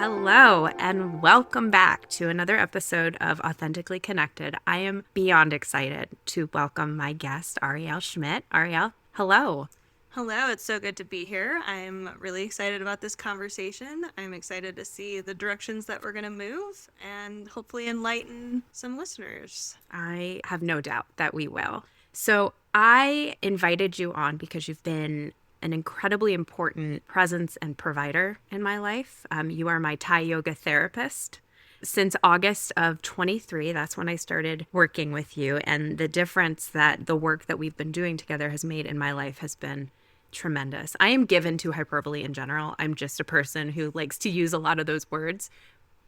Hello, and welcome back to another episode of Authentically Connected. I am beyond excited to welcome my guest, Arielle Schmidt. Arielle, hello. Hello, it's so good to be here. I'm really excited about this conversation. I'm excited to see the directions that we're going to move and hopefully enlighten some listeners. I have no doubt that we will. So, I invited you on because you've been an incredibly important presence and provider in my life. You are my Thai yoga therapist. Since August of 23, that's when I started working with you. And the difference that the work that we've been doing together has made in my life has been tremendous. I am given to hyperbole in general. I'm just a person who likes to use a lot of those words.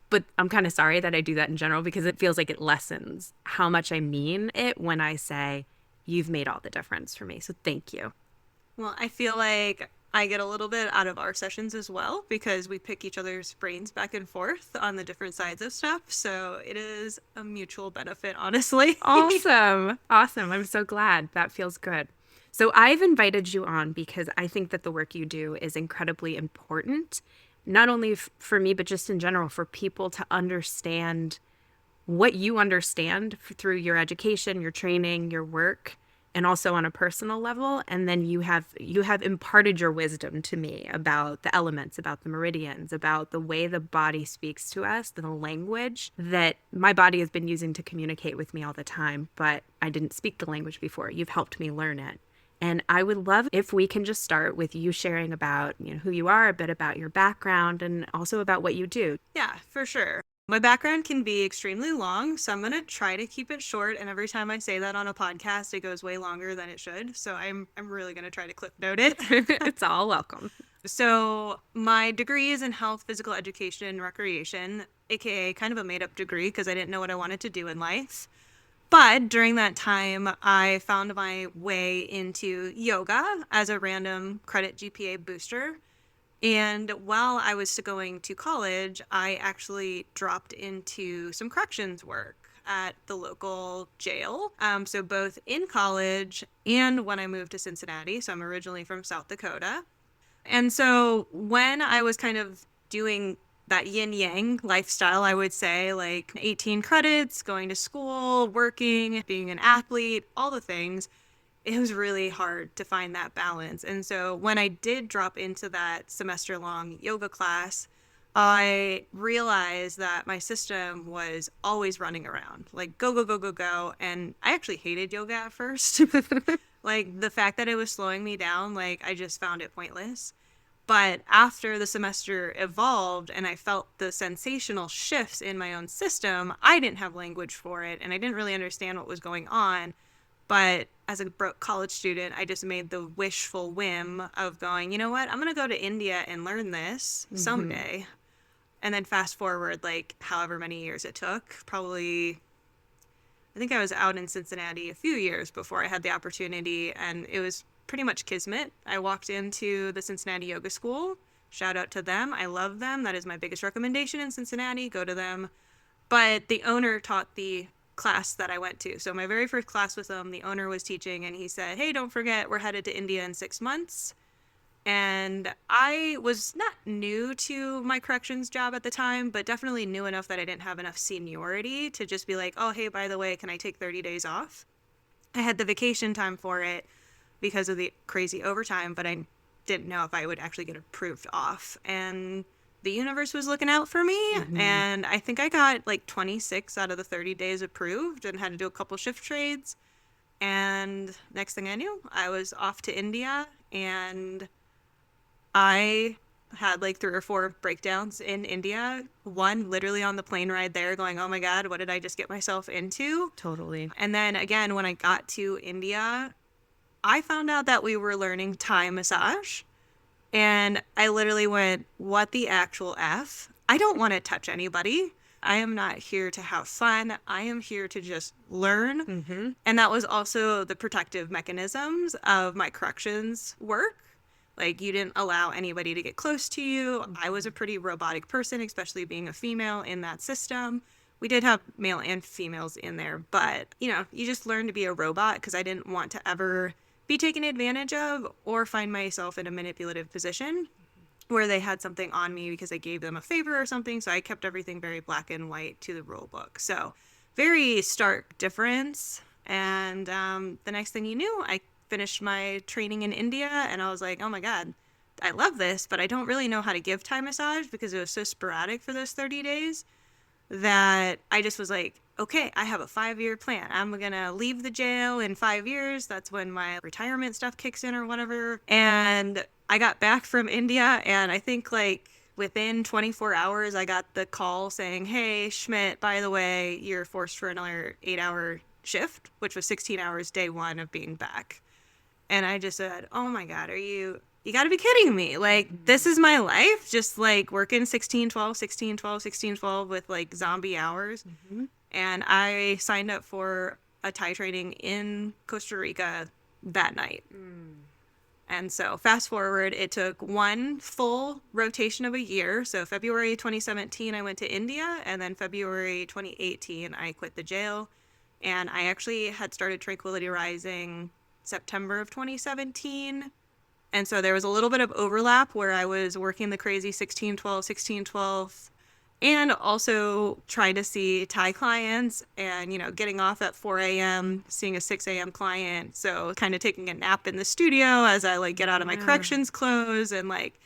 But I'm kind of sorry that I do that in general because it feels like it lessens how much I mean it when I say, you've made all the difference for me. So thank you. Well, I feel like I get a little bit out of our sessions as well because we pick each other's brains back and forth on the different sides of stuff. So it is a mutual benefit, honestly. Awesome. Awesome. I'm so glad. That feels good. So I've invited you on because I think that the work you do is incredibly important, not only for me, but just in general, for people to understand what you understand through your education, your training, your work, and also on a personal level. And then you have imparted your wisdom to me about the elements, about the meridians, about the way the body speaks to us, the language that my body has been using to communicate with me all the time, but I didn't speak the language before. You've helped me learn it. And I would love if we can just start with you sharing about, who you are, a bit about your background, and also about what you do. Yeah, for sure. My background can be extremely long, so I'm going to try to keep it short. And every time I say that on a podcast, it goes way longer than it should. So I'm really going to try to clip note it. It's all welcome. So my degree is in health, physical education, and recreation, aka kind of a made up degree because I didn't know what I wanted to do in life. But during that time, I found my way into yoga as a random credit GPA booster. And while I was going to college, I actually dropped into some corrections work at the local jail. So both in college and when I moved to Cincinnati. So I'm originally from South Dakota. And so when I was kind of doing that yin yang lifestyle, I would say, like 18 credits, going to school, working, being an athlete, all the things, it was really hard to find that balance. And so when I did drop into that semester long yoga class, I realized that my system was always running around, like go, go, go, go, go. And I actually hated yoga at first. Like the fact that it was slowing me down, like I just found it pointless. But after the semester evolved and I felt the sensational shifts in my own system, I didn't have language for it and I didn't really understand what was going on. But as a broke college student, I just made the wishful whim of going, you know what, I'm going to go to India and learn this someday. And then fast forward, like however many years it took, probably, I think I was out in Cincinnati a few years before I had the opportunity. And it was pretty much kismet. I walked into the Cincinnati Yoga School. Shout out to them. I love them. That is my biggest recommendation in Cincinnati. Go to them. But the owner taught the class that I went to. So my very first class with him, the owner was teaching and he said, hey, don't forget, we're headed to India in 6 months. And I was not new to my corrections job at the time, but definitely knew enough that I didn't have enough seniority to just be like, oh, hey, by the way, can I take 30 days off? I had the vacation time for it because of the crazy overtime, but I didn't know if I would actually get approved off. And the universe was looking out for me. And I think I got like 26 out of the 30 days approved and had to do a couple shift trades. And next thing I knew, I was off to India and I had like 3 or 4 breakdowns in India. One literally on the plane ride there going, oh my God, what did I just get myself into? Totally. And then again, when I got to India, I found out that we were learning Thai massage. And I literally went, what the actual F? I don't want to touch anybody. I am not here to have fun. I am here to just learn. And that was also the protective mechanisms of my corrections work. Like, you didn't allow anybody to get close to you. I was a pretty robotic person, especially being a female in that system. We did have male and females in there, but, you just learn to be a robot because I didn't want to ever be taken advantage of or find myself in a manipulative position. where they had something on me because I gave them a favor or something. So I kept everything very black and white to the rule book. So very stark difference. And the next thing you knew, I finished my training in India, and I was like, oh my God, I love this, but I don't really know how to give Thai massage because it was so sporadic for those 30 days that I just was like, okay, I have a 5-year plan. I'm going to leave the jail in 5 years. That's when my retirement stuff kicks in or whatever. And I got back from India, and I think like within 24 hours, I got the call saying, hey, Schmidt, by the way, you're forced for another 8-hour shift, which was 16 hours day one of being back. And I just said, oh my God, you got to be kidding me. Like, this is my life, just like working 16, 12, 16, 12, 16, 12 with like zombie hours. Mm-hmm. And I signed up for a Thai training in Costa Rica that night. And so fast forward, it took one full rotation of a year. So February 2017, I went to India, and then February 2018, I quit the jail. And I actually had started Tranquility Rising September of 2017. And so there was a little bit of overlap where I was working the crazy 16-12, and also trying to see Thai clients and, getting off at 4 a.m., seeing a 6 a.m. client. So kind of taking a nap in the studio as I like get out of my corrections clothes. And like,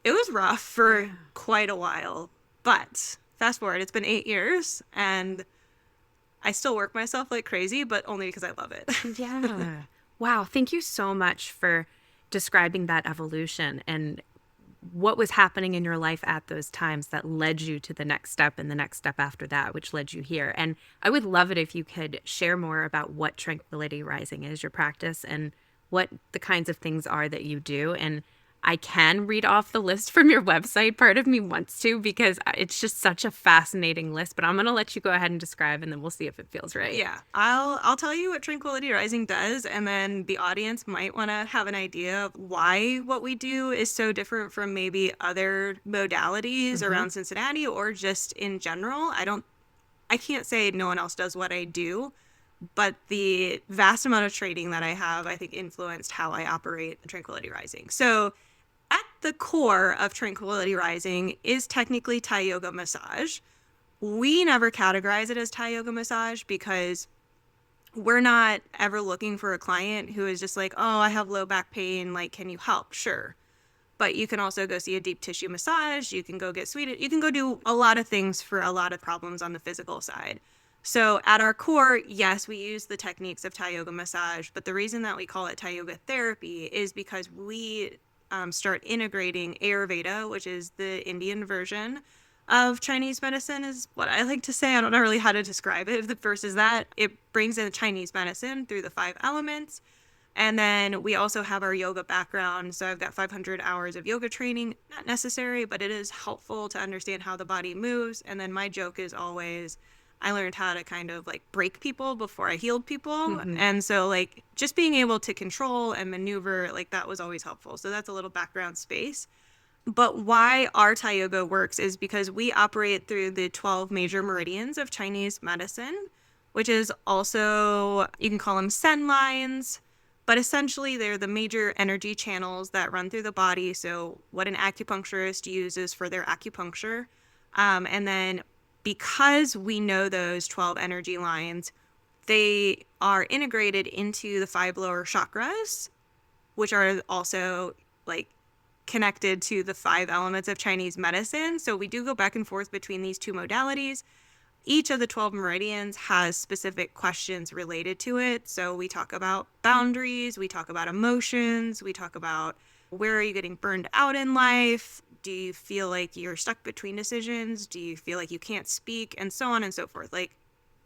it was rough for quite a while. But fast forward, it's been 8 years, and I still work myself like crazy, but only because I love it. Yeah. Wow. Thank you so much for describing that evolution and what was happening in your life at those times that led you to the next step and the next step after that, which led you here. And I would love it if you could share more about what Tranquility Rising is, your practice, and what the kinds of things are that you do. And I can read off the list from your website. Part of me wants to because it's just such a fascinating list, but I'm going to let you go ahead and describe, and then we'll see if it feels right. Yeah, I'll tell you what Tranquility Rising does, and then the audience might want to have an idea of why what we do is so different from maybe other modalities around Cincinnati or just in general. I can't say no one else does what I do, but the vast amount of training that I have, I think, influenced how I operate Tranquility Rising. So at the core of Tranquility Rising is technically Thai yoga massage. We never categorize it as Thai yoga massage because we're not ever looking for a client who is just like, oh, I have low back pain. Like, can you help? Sure. But you can also go see a deep tissue massage. You can go get sweetened. You can go do a lot of things for a lot of problems on the physical side. So at our core, yes, we use the techniques of Thai yoga massage, but the reason that we call it Thai yoga therapy is because we start integrating Ayurveda, which is the Indian version of Chinese medicine, is what I like to say. I don't know really how to describe it versus that. It brings in Chinese medicine through the 5 elements. And then we also have our yoga background. So I've got 500 hours of yoga training, not necessary, but it is helpful to understand how the body moves. And then my joke is always, I learned how to kind of like break people before I healed people. Mm-hmm. And so like just being able to control and maneuver, like that was always helpful. So that's a little background space. But why our Thai yoga works is because we operate through the 12 major meridians of Chinese medicine, which is also, you can call them Sen lines, but essentially they're the major energy channels that run through the body. So what an acupuncturist uses for their acupuncture. And then because we know those 12 energy lines, they are integrated into the 5 lower chakras, which are also like connected to the 5 elements of Chinese medicine. So we do go back and forth between these 2 modalities. Each of the 12 meridians has specific questions related to it. So we talk about boundaries, we talk about emotions, we talk about where are you getting burned out in life? Do you feel like you're stuck between decisions? Do you feel like you can't speak? And so on and so forth. Like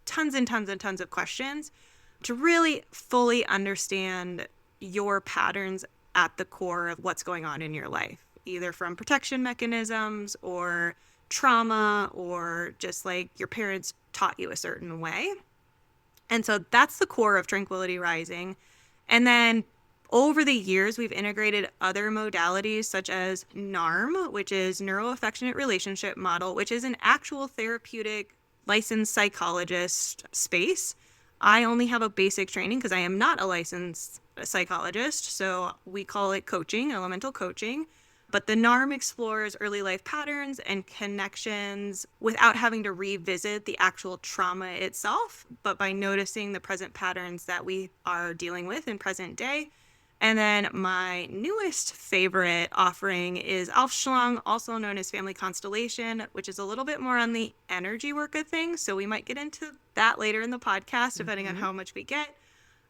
tons and tons and tons of questions to really fully understand your patterns at the core of what's going on in your life, either from protection mechanisms or trauma or just like your parents taught you a certain way. And so that's the core of Tranquility Rising. And then over the years, we've integrated other modalities such as NARM, which is Neuro-Affectionate Relationship Model, which is an actual therapeutic licensed psychologist space. I only have a basic training because I am not a licensed psychologist, so we call it coaching, elemental coaching. But the NARM explores early life patterns and connections without having to revisit the actual trauma itself, but by noticing the present patterns that we are dealing with in present day. And then my newest favorite offering is Aufschwung, also known as Family Constellation, which is a little bit more on the energy work of things. So we might get into that later in the podcast, depending on how much we get.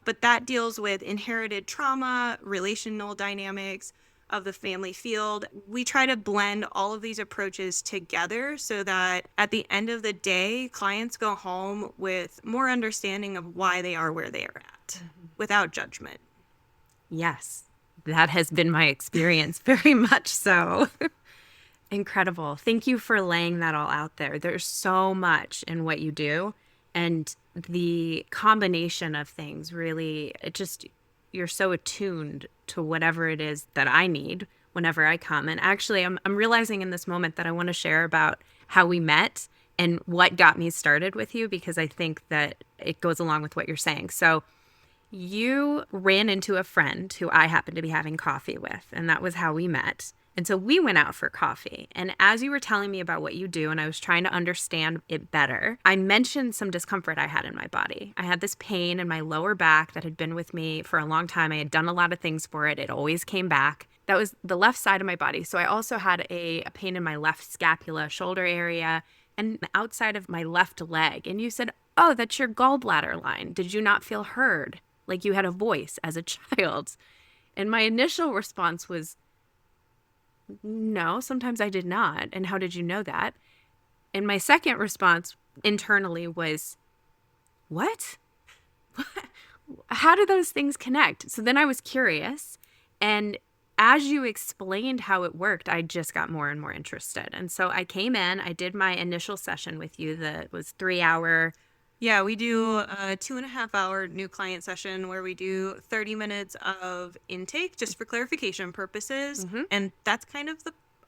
But that deals with inherited trauma, relational dynamics of the family field. We try to blend all of these approaches together so that at the end of the day, clients go home with more understanding of why they are where they are at without judgment. Yes, that has been my experience, very much so. Incredible. Thank you for laying that all out there. There's so much in what you do, and the combination of things really, you're so attuned to whatever it is that I need whenever I come. And actually, I'm realizing in this moment that I want to share about how we met and what got me started with you, because I think that it goes along with what you're saying. So you ran into a friend who I happened to be having coffee with, and that was how we met. And so we went out for coffee. And as you were telling me about what you do, and I was trying to understand it better, I mentioned some discomfort I had in my body. I had this pain in my lower back that had been with me for a long time. I had done a lot of things for it. It always came back. That was the left side of my body. So I also had a pain in my left scapula, shoulder area, and the outside of my left leg. And you said, "Oh, that's your gallbladder line. Did you not feel heard? Like you had a voice as a child?" And my initial response was, "No, sometimes I did not. And how did you know that?" And my second response internally was, "What? How do those things connect?" So then I was curious. And as you explained how it worked, I just got more and more interested. And so I came in, I did my initial session with you that was 3-hour. Yeah, we do a 2.5-hour new client session where we do 30 minutes of intake just for clarification purposes. And that's kind of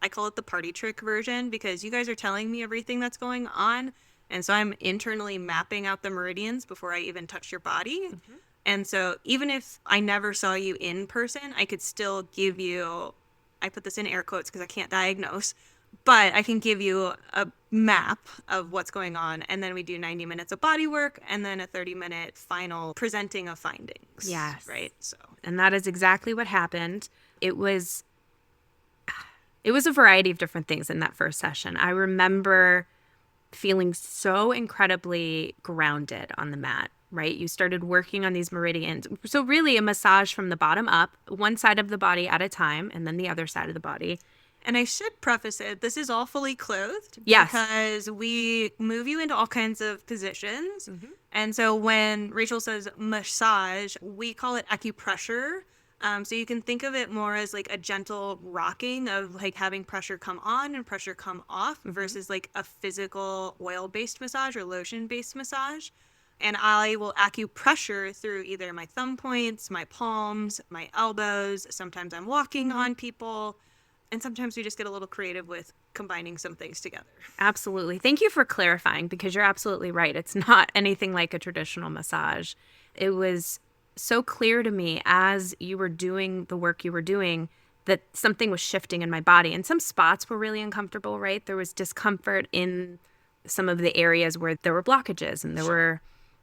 I call it the party trick version, because you guys are telling me everything that's going on. And so I'm internally mapping out the meridians before I even touch your body. And so even if I never saw you in person, I could still give you, I put this in air quotes because I can't diagnose, but I can give you a map of what's going on. And then we do 90 minutes of body work and then a 30-minute final presenting of findings. Yes. Right. So, and that is exactly what happened. It was a variety of different things in that first session. I remember feeling so incredibly grounded on the mat, right? You started working on these meridians. So really a massage from the bottom up, one side of the body at a time, and then the other side of the body. And I should preface it, this is all fully clothed. Yes. Because we move you into all kinds of positions. And so when Rachel says massage, we call it acupressure. So you can think of it more as like a gentle rocking of like having pressure come on and pressure come off versus like a physical oil-based massage or lotion-based massage. And I will acupressure through either my thumb points, my palms, my elbows. Sometimes I'm walking on people. And sometimes we just get a little creative with combining some things together. Absolutely. Thank you for clarifying, because you're absolutely right. It's not anything like a traditional massage. It was so clear to me as you were doing the work you were doing that something was shifting in my body. And some spots were really uncomfortable, right? There was discomfort in some of the areas where there were blockages, and there were,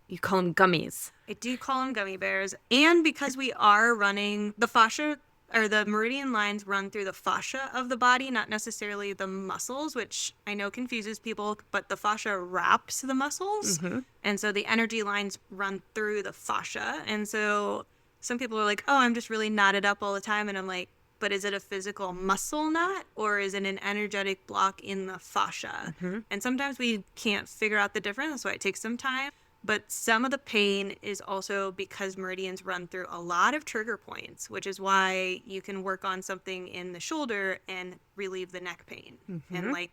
you call them gummies. I do call them gummy bears. And because we are running the fascia, or the meridian lines run through the fascia of the body, not necessarily the muscles, which I know confuses people, but the fascia wraps the muscles. And so the energy lines run through the fascia. And so some people are like, "Oh, I'm just really knotted up all the time." And I'm like, but is it a physical muscle knot, or is it an energetic block in the fascia? And sometimes we can't figure out the difference. That's why it takes some time. But some of the pain is also because meridians run through a lot of trigger points, which is why you can work on something in the shoulder and relieve the neck pain. And like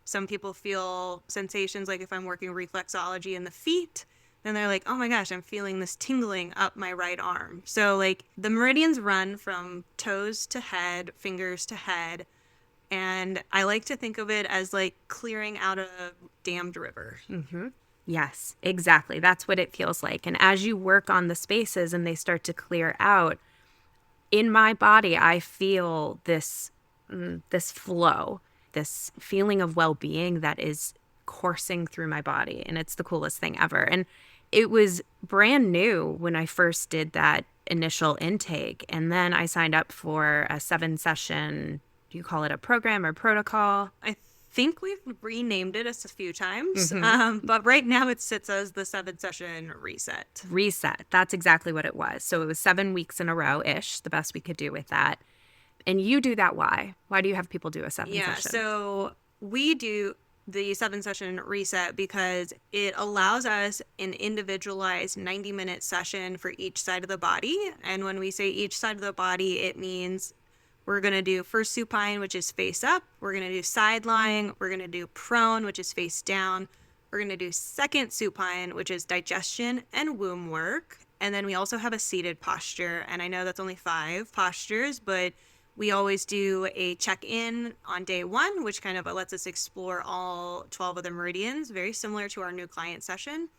some people feel sensations, like if I'm working reflexology in the feet, then they're like, "Oh my gosh, I'm feeling this tingling up my right arm." So like the meridians run from toes to head, fingers to head. And I like to think of it as like clearing out a dammed river. Yes, exactly. That's what it feels like. And as you work on the spaces and they start to clear out, in my body, I feel this this flow, this feeling of well-being that is coursing through my body. And it's the coolest thing ever. And it was brand new when I first did that initial intake. And then I signed up for a 7-session, do you call it a program or protocol? I think we've renamed it a few times, Mm-hmm. but right now it sits as the 7-session reset. Reset. That's exactly what it was. So it was 7 weeks in a row-ish, the best we could do with that. And you do that why? Why do you have people do a 7 Yeah, session? so we do the 7-session reset because it allows us an individualized 90-minute session for each side of the body. And when we say each side of the body, it means we're going to do first supine, which is face up. We're going to do side lying. We're going to do prone, which is face down. We're going to do second supine, which is digestion and womb work. And then we also have a seated posture. And I know that's only 5 postures, but we always do a check-in on day 1, which kind of lets us explore all 12 of the meridians, very similar to our new client session.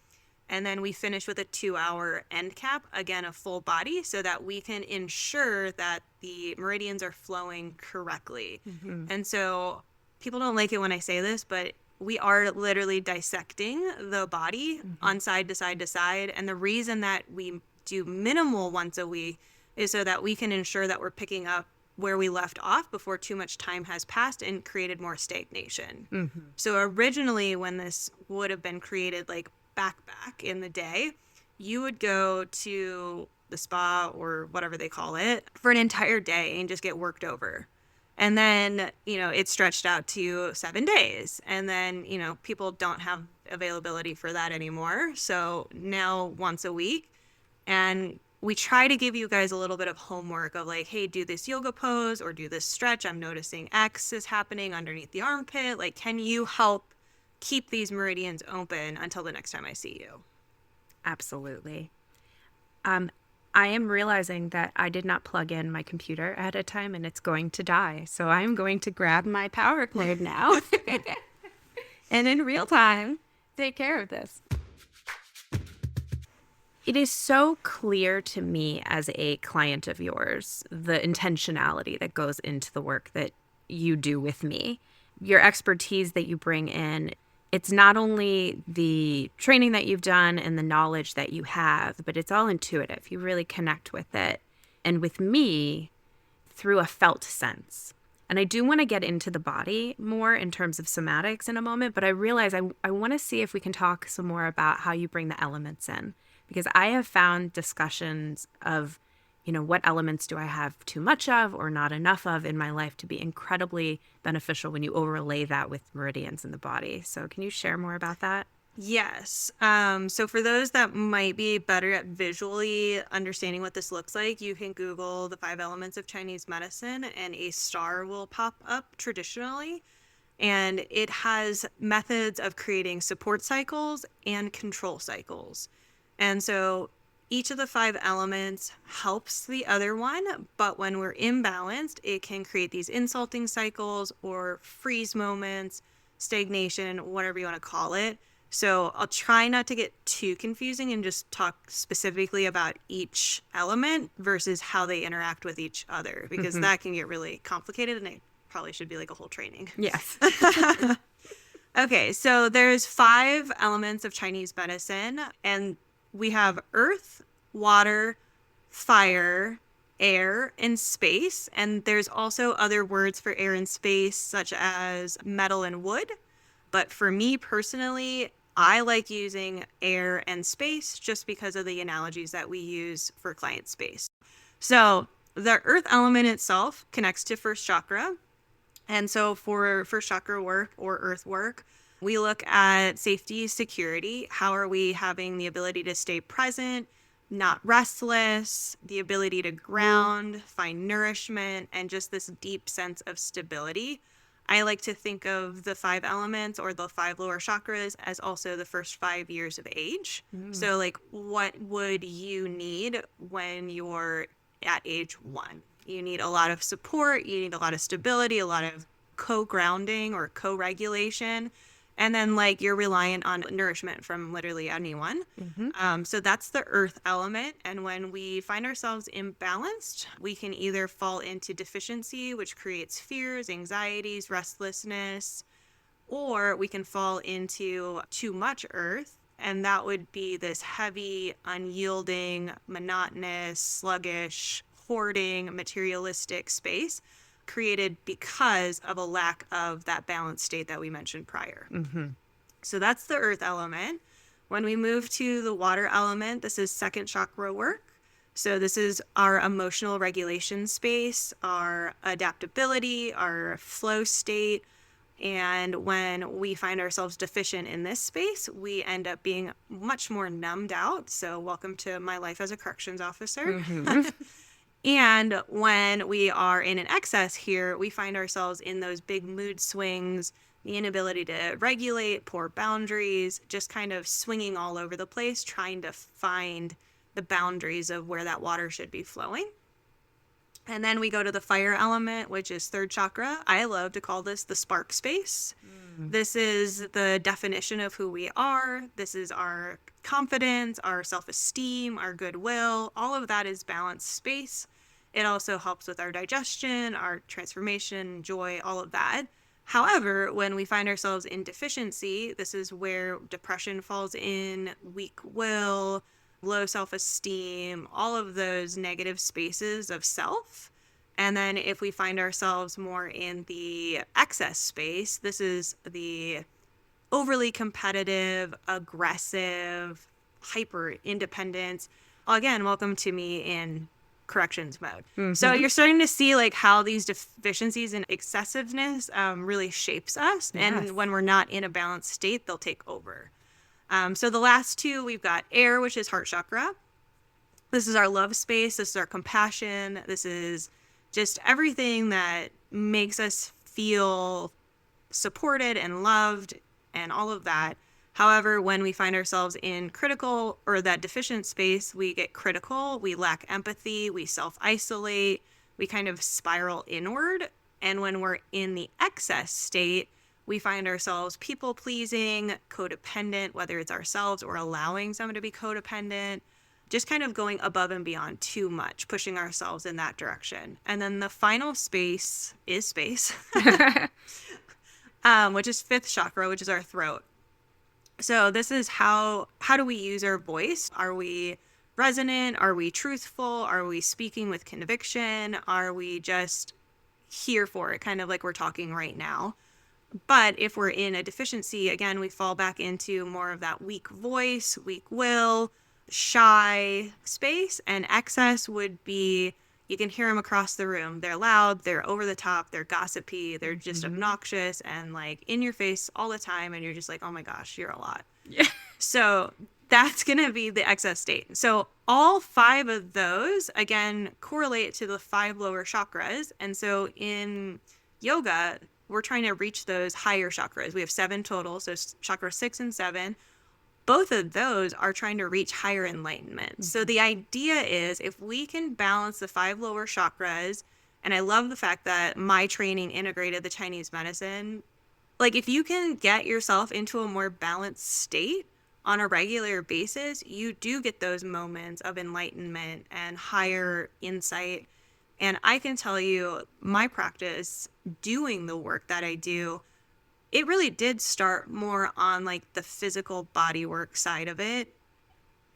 And then we finish with a 2-hour end cap, again, a full body, so that we can ensure that the meridians are flowing correctly. Mm-hmm. And so people don't like it when I say this, but we are literally dissecting the body on side to side to side. And the reason that we do minimal once a week is so that we can ensure that we're picking up where we left off before too much time has passed and created more stagnation. Mm-hmm. So originally, when this would have been created like back in the day, you would go to the spa or whatever they call it for an entire day and just get worked over. And then, it stretched out to 7 days. And then, people don't have availability for that anymore. So now once a week. And we try to give you guys a little bit of homework of like, hey, do this yoga pose or do this stretch. I'm noticing X is happening underneath the armpit. Like, can you help keep these meridians open until the next time I see you? Absolutely. I am realizing that I did not plug in my computer ahead of time and it's going to die. So I'm going to grab my power cord now and in real time take care of this. It is so clear to me as a client of yours, the intentionality that goes into the work that you do with me. Your expertise that you bring in, it's not only the training that you've done and the knowledge that you have, but it's all intuitive. You really connect with it. And with me, through a felt sense. And I do want to get into the body more in terms of somatics in a moment, but I realize I want to see if we can talk some more about how you bring the elements in. Because I have found discussions of, what elements do I have too much of or not enough of in my life to be incredibly beneficial when you overlay that with meridians in the body. So can you share more about that? Yes. So for those that might be better at visually understanding what this looks like, you can Google the 5 elements of Chinese medicine and a star will pop up traditionally. And it has methods of creating support cycles and control cycles. And so each of the 5 elements helps the other one, but when we're imbalanced, it can create these insulting cycles or freeze moments, stagnation, whatever you want to call it. So I'll try not to get too confusing and just talk specifically about each element versus how they interact with each other, because that can get really complicated and it probably should be like a whole training. Yes. Okay, so there's 5 elements of Chinese medicine, and we have earth, water, fire, air, and space. And there's also other words for air and space, such as metal and wood. But for me personally, I like using air and space just because of the analogies that we use for client space. So the earth element itself connects to first chakra. And so for first chakra work or earth work, we look at safety, security. How are we having the ability to stay present, not restless, the ability to ground, find nourishment, and just this deep sense of stability. I like to think of the 5 elements or the 5 lower chakras as also the first 5 years of age. So like, what would you need when you're at age 1? You need a lot of support. You need a lot of stability, a lot of co-grounding or co-regulation. And then like you're reliant on nourishment from literally anyone. So that's the earth element. And when we find ourselves imbalanced, we can either fall into deficiency, which creates fears, anxieties, restlessness, or we can fall into too much earth. And that would be this heavy, unyielding, monotonous, sluggish, hoarding, materialistic space created because of a lack of that balanced state that we mentioned prior. So that's the earth element. When we move to the water element, this is second chakra work. So this is our emotional regulation space, our adaptability, our flow state. And when we find ourselves deficient in this space, we end up being much more numbed out. So welcome to my life as a corrections officer. And when we are in an excess here, we find ourselves in those big mood swings, the inability to regulate, poor boundaries, just kind of swinging all over the place, trying to find the boundaries of where that water should be flowing. And then we go to the fire element, which is third chakra. I love to call this the spark space. This is the definition of who we are. This is our confidence, our self-esteem, our goodwill. All of that is balanced space. It also helps with our digestion, our transformation, joy, all of that. However, when we find ourselves in deficiency, this is where depression falls in, weak will, low self-esteem, all of those negative spaces of self. And then if we find ourselves more in the excess space, this is the overly competitive, aggressive, hyper independence. Again, welcome to me in corrections mode. So you're starting to see like how these deficiencies and excessiveness really shapes us. And when we're not in a balanced state, they'll take over. So the last two, we've got air, which is heart chakra. This is our love space. This is our compassion. This is just everything that makes us feel supported and loved and all of that. However, when we find ourselves in critical or that deficient space, we get critical, we lack empathy, we self-isolate, we kind of spiral inward. And when we're in the excess state, we find ourselves people-pleasing, codependent, whether it's ourselves or allowing someone to be codependent, just kind of going above and beyond too much, pushing ourselves in that direction. And then the final space is space, which is fifth chakra, which is our throat. So this is how do we use our voice? Are we resonant? Are we truthful? Are we speaking with conviction? Are we just here for it, kind of like we're talking right now? But if we're in a deficiency, again, we fall back into more of that weak voice, weak will, shy space. And excess would be, you can hear them across the room. They're loud, they're over the top, they're gossipy, they're just obnoxious and like in your face all the time. And you're just like, oh my gosh, you're a lot. So that's going to be the excess state. So all five of those, again, correlate to the 5 lower chakras. And so in yoga, we're trying to reach those higher chakras. We have 7 total, so chakra 6 and 7. Both of those are trying to reach higher enlightenment. So the idea is if we can balance the 5 lower chakras, and I love the fact that my training integrated the Chinese medicine, like if you can get yourself into a more balanced state on a regular basis, you do get those moments of enlightenment and higher insight. And I can tell you, my practice doing the work that I do, it really did start more on like the physical body work side of it,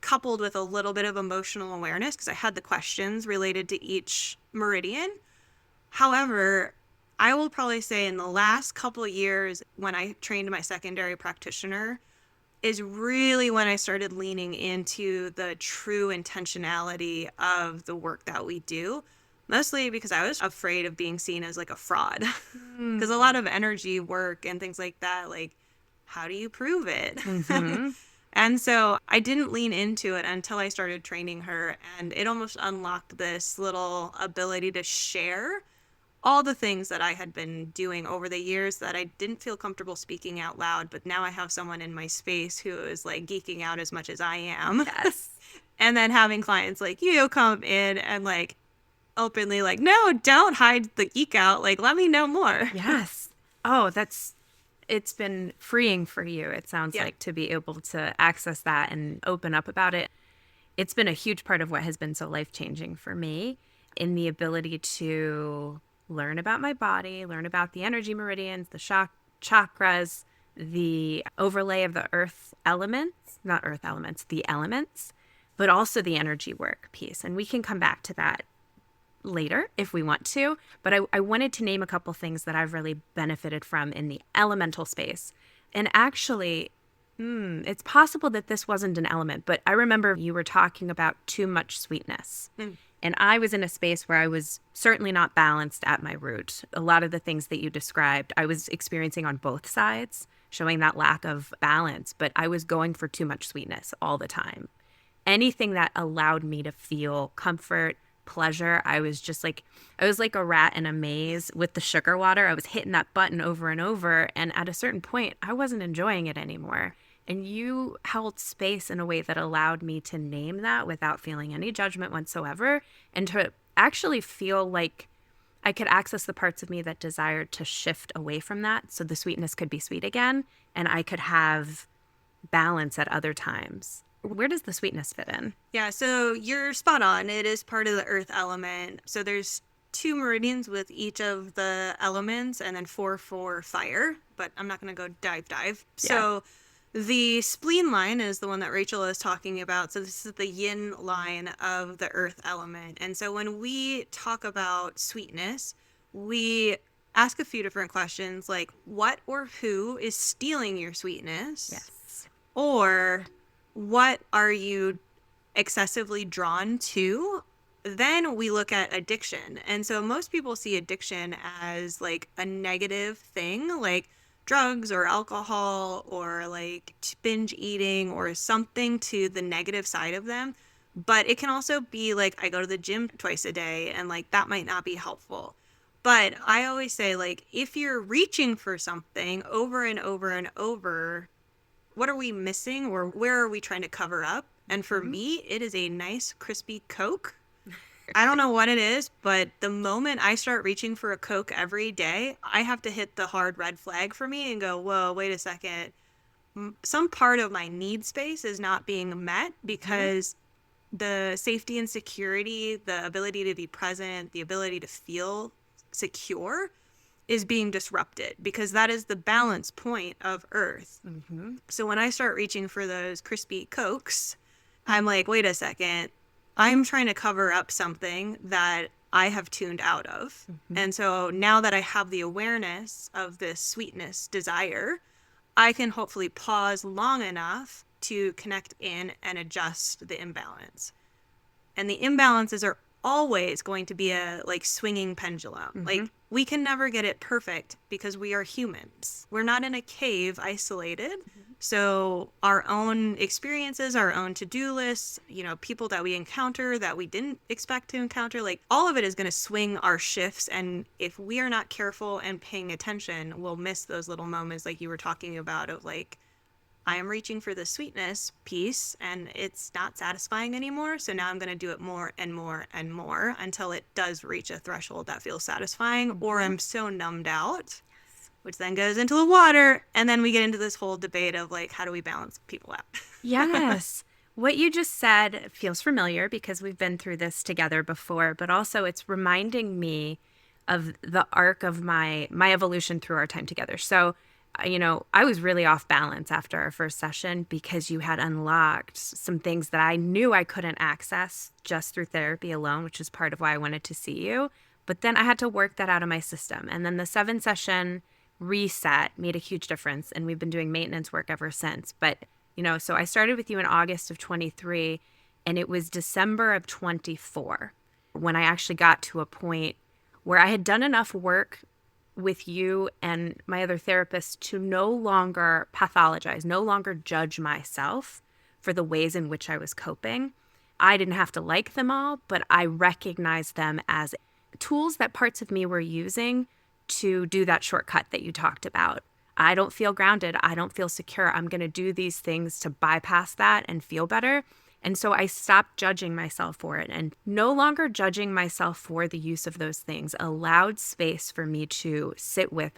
coupled with a little bit of emotional awareness because I had the questions related to each meridian. However, I will probably say in the last couple of years when I trained my secondary practitioner is really when I started leaning into the true intentionality of the work that we do. Mostly because I was afraid of being seen as like a fraud. Because a lot of energy work and things like that, like, how do you prove it? And so I didn't lean into it until I started training her. And it almost unlocked this little ability to share all the things that I had been doing over the years that I didn't feel comfortable speaking out loud. But now I have someone in my space who is like geeking out as much as I am. Yes. And then having clients like you come in and like, openly like, no, don't hide the geek out. Like, let me know more. Yes. Oh, that's It's been freeing for you, it sounds Yeah. like, to be able to access that and open up about it. It's been a huge part of what has been so life-changing for me in the ability to learn about my body, learn about the energy meridians, the chakras, the overlay of the earth elements, not earth elements, the elements, but also the energy work piece. And we can come back to that later if we want to. But I wanted to name a couple things that I've really benefited from in the elemental space. And actually, it's possible that this wasn't an element, but I remember you were talking about too much sweetness. Mm. And I was in a space where I was certainly not balanced at my root. A lot of the things that you described, I was experiencing on both sides, showing that lack of balance, but I was going for too much sweetness all the time. Anything that allowed me to feel comfort, pleasure, I was like a rat in a maze with the sugar water. I was hitting that button over and over. And at a certain point, I wasn't enjoying it anymore. And you held space in a way that allowed me to name that without feeling any judgment whatsoever, and to actually feel like I could access the parts of me that desired to shift away from that. So the sweetness could be sweet again, and I could have balance at other times. Where does the sweetness fit in? Yeah, so you're spot on. It is part of the earth element. So there's 2 meridians with each of the elements, and then 4 for fire, but I'm not going to go dive. Yeah. So the spleen line is the one that Rachel is talking about. So this is the yin line of the earth element. And so when we talk about sweetness, we ask a few different questions like what or who is stealing your sweetness? Yes. Or what are you excessively drawn to? Then we look at addiction. And so most people see addiction as like a negative thing, like drugs or alcohol or like binge eating or something to the negative side of them. But it can also be like I go to the gym twice a day and like that might not be helpful. But I always say, like, if you're reaching for something over and over and over, what are we missing or where are we trying to cover up? And for me, it is a nice crispy Coke. I don't know what it is, but the moment I start reaching for a Coke every day, I have to hit the hard red flag for me and go, whoa, wait a second. Some part of my need space is not being met because the safety and security, the ability to be present, the ability to feel secure is being disrupted because that is the balance point of Earth. So when I start reaching for those crispy Cokes, I'm like, wait a second, I'm trying to cover up something that I have tuned out of. And so now that I have the awareness of this sweetness desire, I can hopefully pause long enough to connect in and adjust the imbalance. And the imbalances are always going to be a like swinging pendulum. Like we can never get it perfect because we are humans. We're not in a cave isolated. So our own experiences, our own to-do lists, you know, people that we encounter that we didn't expect to encounter, like all of it is going to swing our shifts. And if we are not careful and paying attention, we'll miss those little moments like you were talking about of like, I am reaching for the sweetness piece and it's not satisfying anymore. So now I'm going to do it more and more and more until it does reach a threshold that feels satisfying, or I'm so numbed out, which then goes into the water. And then we get into this whole debate of like, how do we balance people out? Yes. What you just said feels familiar because we've been through this together before, but also it's reminding me of the arc of my evolution through our time together. So, you know, I was really off balance after our first session because you had unlocked some things that I knew I couldn't access just through therapy alone, which is part of why I wanted to see you. But then I had to work that out of my system. And then the 7-session reset made a huge difference. And we've been doing maintenance work ever since. But, you know, so I started with you in August of 23, and it was December of 24 when I actually got to a point where I had done enough work with you and my other therapist to no longer pathologize, no longer judge myself for the ways in which I was coping. I didn't have to like them all, but I recognized them as tools that parts of me were using to do that shortcut that you talked about. I don't feel grounded. I don't feel secure. I'm going to do these things to bypass that and feel better. And so I stopped judging myself for it, and no longer judging myself for the use of those things allowed space for me to sit with,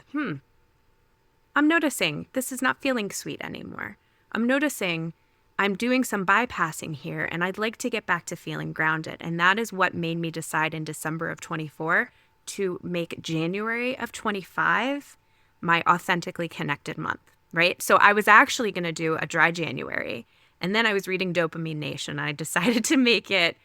I'm noticing this is not feeling sweet anymore. I'm noticing I'm doing some bypassing here, and I'd like to get back to feeling grounded. And that is what made me decide in December of 24 to make January of 25 my authentically connected month, right? So I was actually going to do a dry January. And then I was reading Dopamine Nation. And I decided to make it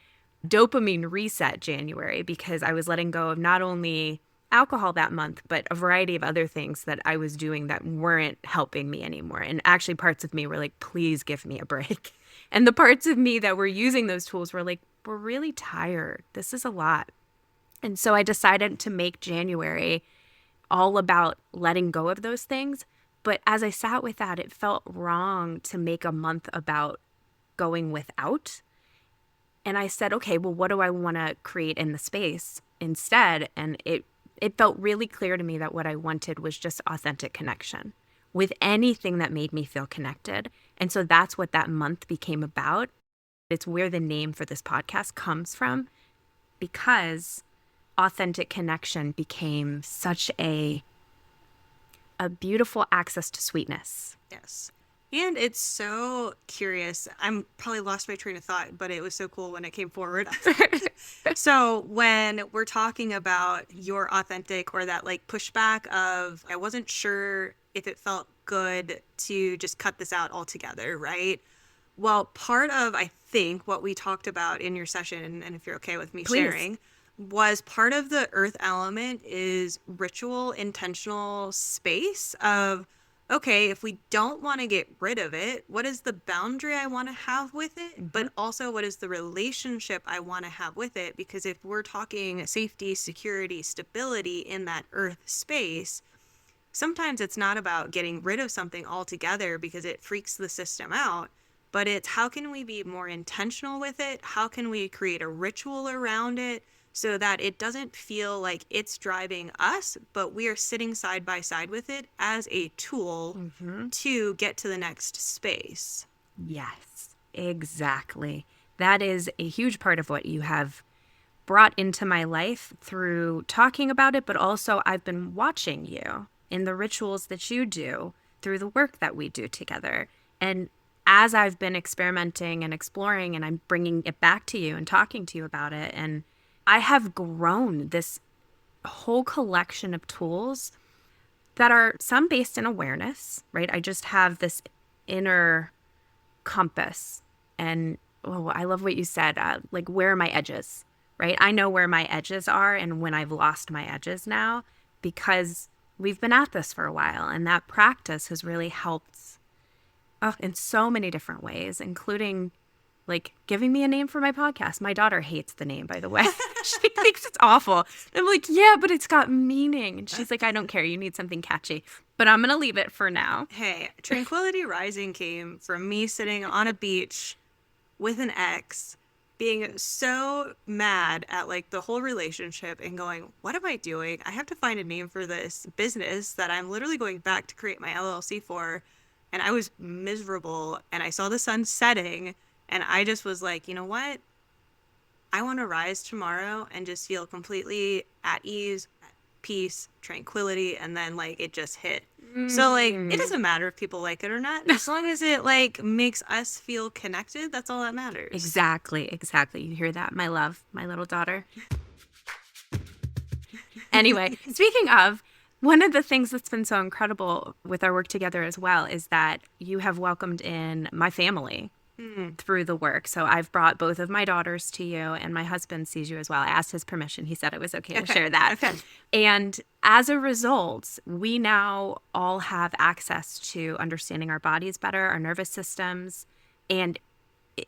Dopamine Reset January because I was letting go of not only alcohol that month, but a variety of other things that I was doing that weren't helping me anymore. And actually parts of me were like, please give me a break. And the parts of me that were using those tools were like, we're really tired. This is a lot. And so I decided to make January all about letting go of those things. But as I sat with that, it felt wrong to make a month about going without. And I said, okay, well, what do I want to create in the space instead? And it felt really clear to me that what I wanted was just authentic connection with anything that made me feel connected. And so that's what that month became about. It's where the name for this podcast comes from, because authentic connection became such a beautiful access to sweetness. Yes. And it's so curious. I'm probably lost my train of thought, but it was so cool when it came forward. So when we're talking about your authentic or that like pushback of, I wasn't sure if it felt good to just cut this out altogether, right? Well, part of, I think, what we talked about in your session, and if you're okay with me Please. sharing, was part of the earth element is ritual, intentional space of, okay, if we don't want to get rid of it, what is the boundary I want to have with it? But also, what is the relationship I want to have with it? Because if we're talking safety, security, stability in that earth space, sometimes it's not about getting rid of something altogether because it freaks the system out, but it's how can we be more intentional with it? How can we create a ritual around it so that it doesn't feel like it's driving us, but we are sitting side by side with it as a tool to get to the next space? Yes, exactly. That is a huge part of what you have brought into my life through talking about it, but also I've been watching you in the rituals that you do through the work that we do together. And as I've been experimenting and exploring, and I'm bringing it back to you and talking to you about it, and I have grown this whole collection of tools that are some based in awareness, right? I just have this inner compass. And I love what you said, like, where are my edges, right? I know where my edges are and when I've lost my edges now, because we've been at this for a while. And that practice has really helped in so many different ways, including like giving me a name for my podcast. My daughter hates the name, by the way. She thinks it's awful. I'm like, yeah, but it's got meaning. And she's like, I don't care. You need something catchy. But I'm going to leave it for now. Hey, Tranquility Rising came from me sitting on a beach with an ex, being so mad at like the whole relationship and going, what am I doing? I have to find a name for this business that I'm literally going back to create my LLC for. And I was miserable and I saw the sun setting. And I just was like, you know what? I want to rise tomorrow and just feel completely at ease, at peace, tranquility. And then like it just hit. So like it doesn't matter if people like it or not. As long as it like makes us feel connected, that's all that matters. Exactly. You hear that, my love, my little daughter? Anyway, speaking of, one of the things that's been so incredible with our work together as well is that you have welcomed in my family through the work. So I've brought both of my daughters to you, and my husband sees you as well. I asked his permission. He said it was okay to share that. Okay. And as a result, we now all have access to understanding our bodies better, our nervous systems, and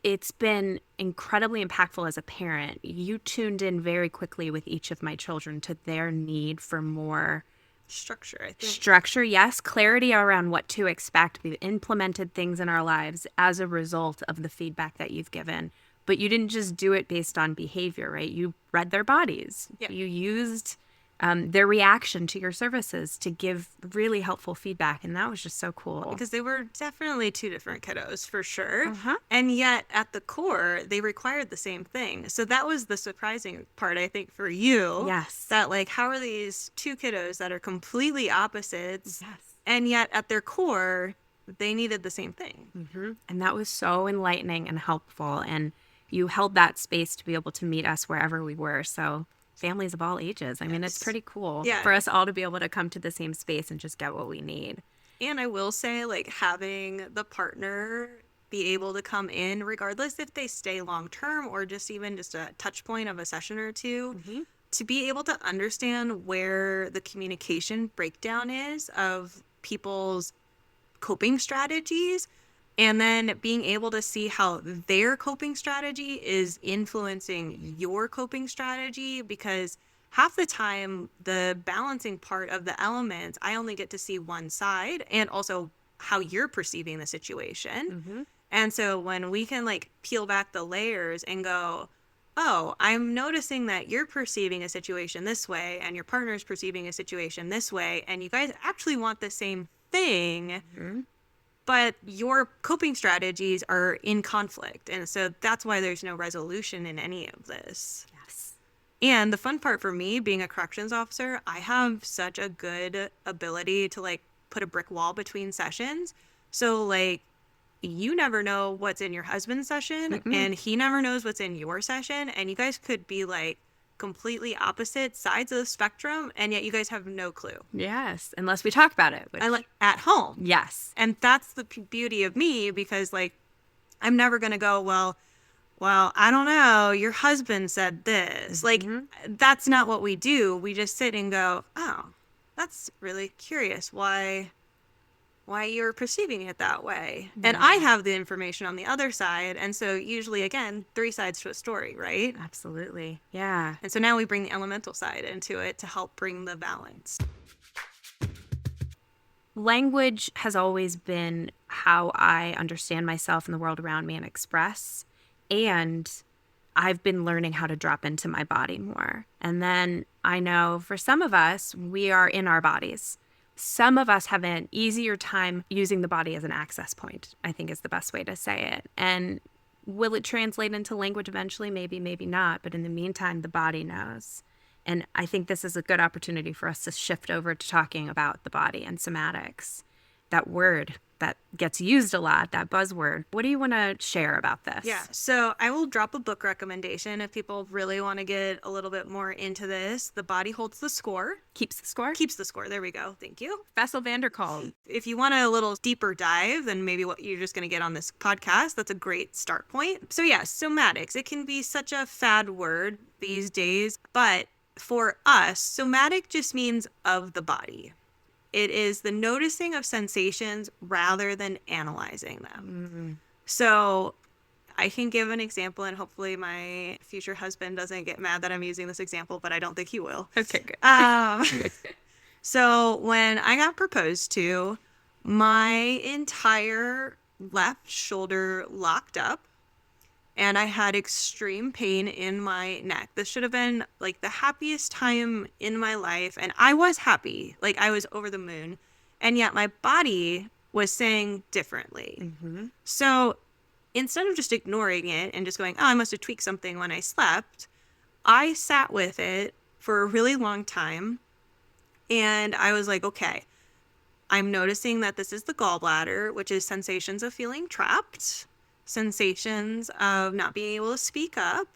it's been incredibly impactful as a parent. You tuned in very quickly with each of my children to their need for more Structure, I think. Structure, yes. Clarity around what to expect. We've implemented things in our lives as a result of the feedback that you've given. But you didn't just do it based on behavior, right? You read their bodies. Yeah. You used their reaction to your services to give really helpful feedback. And that was just so cool. Because they were definitely two different kiddos, for sure. Uh-huh. And yet, at the core, they required the same thing. So that was the surprising part, I think, for you. Yes. That, like, how are these two kiddos that are completely opposites Yes. And yet at their core, they needed the same thing. And that was so enlightening and helpful. And you held that space to be able to meet us wherever we were. So families of all ages. I mean, it's pretty cool for us all to be able to come to the same space and just get what we need. And I will say, like, having the partner be able to come in, regardless if they stay long term or just even just a touch point of a session or two, to be able to understand where the communication breakdown is of people's coping strategies, and then being able to see how their coping strategy is influencing your coping strategy, because half the time the balancing part of the elements, I only get to see one side and also how you're perceiving the situation. And so when we can like peel back the layers and go, oh, I'm noticing that you're perceiving a situation this way and your partner's perceiving a situation this way, and you guys actually want the same thing, but your coping strategies are in conflict. And so that's why there's no resolution in any of this. Yes. And the fun part for me, being a corrections officer, I have such a good ability to like put a brick wall between sessions. So like, you never know what's in your husband's session, and he never knows what's in your session. And you guys could be like completely opposite sides of the spectrum, and yet you guys have no clue. Yes, unless we talk about it. I like at home. Yes. And that's the beauty of me, because like, I'm never going to go, well, I don't know, your husband said this. Like, that's not what we do. We just sit and go, oh, that's really curious why you're perceiving it that way. And I have the information on the other side. And so usually, again, 3 sides to a story, right? Absolutely. Yeah. And so now we bring the elemental side into it to help bring the balance. Language has always been how I understand myself and the world around me and express. And I've been learning how to drop into my body more. And then I know for some of us, we are in our bodies. Some of us have an easier time using the body as an access point, I think is the best way to say it. And will it translate into language eventually? Maybe, maybe not. But in the meantime, the body knows. And I think this is a good opportunity for us to shift over to talking about the body and somatics, that word that gets used a lot, that buzzword. What do you want to share about this? Yeah, so I will drop a book recommendation if people really want to get a little bit more into this. The Body Holds the Score. Keeps the Score? Keeps the Score. There we go. Thank you. Bessel van der Kolk. If you want a little deeper dive than maybe what you're just going to get on this podcast, that's a great start point. So yeah, somatics. It can be such a fad word these days, but for us, somatic just means of the body. It is the noticing of sensations rather than analyzing them. So I can give an example, and hopefully my future husband doesn't get mad that I'm using this example, but I don't think he will. Okay, good. So when I got proposed to, my entire left shoulder locked up, and I had extreme pain in my neck. This should have been like the happiest time in my life. And I was happy, like I was over the moon. And yet my body was saying differently. So instead of just ignoring it and just going, oh, I must have tweaked something when I slept, I sat with it for a really long time. And I was like, okay, I'm noticing that this is the gallbladder, which is sensations of feeling trapped, sensations of not being able to speak up.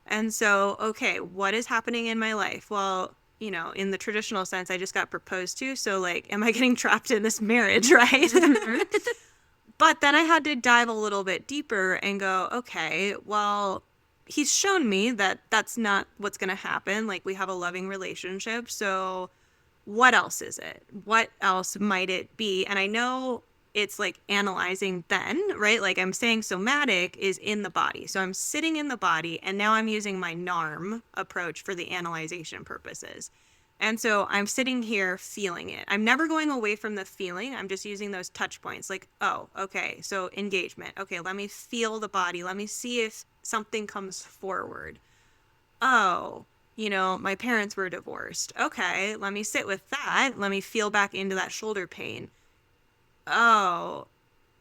And so, okay, what is happening in my life? Well, you know, in the traditional sense, I just got proposed to. So like, am I getting trapped in this marriage, right? But then I had to dive a little bit deeper and go, okay, well, he's shown me that that's not what's going to happen. Like, we have a loving relationship. So what else is it? What else might it be? And I know it's like analyzing then, right? Like I'm saying somatic is in the body. So I'm sitting in the body, and now I'm using my NARM approach for the analyzation purposes. And so I'm sitting here feeling it. I'm never going away from the feeling. I'm just using those touch points like, oh, okay, so engagement. Okay, let me feel the body. Let me see if something comes forward. Oh, you know, my parents were divorced. Okay, let me sit with that. Let me feel back into that shoulder pain. Oh,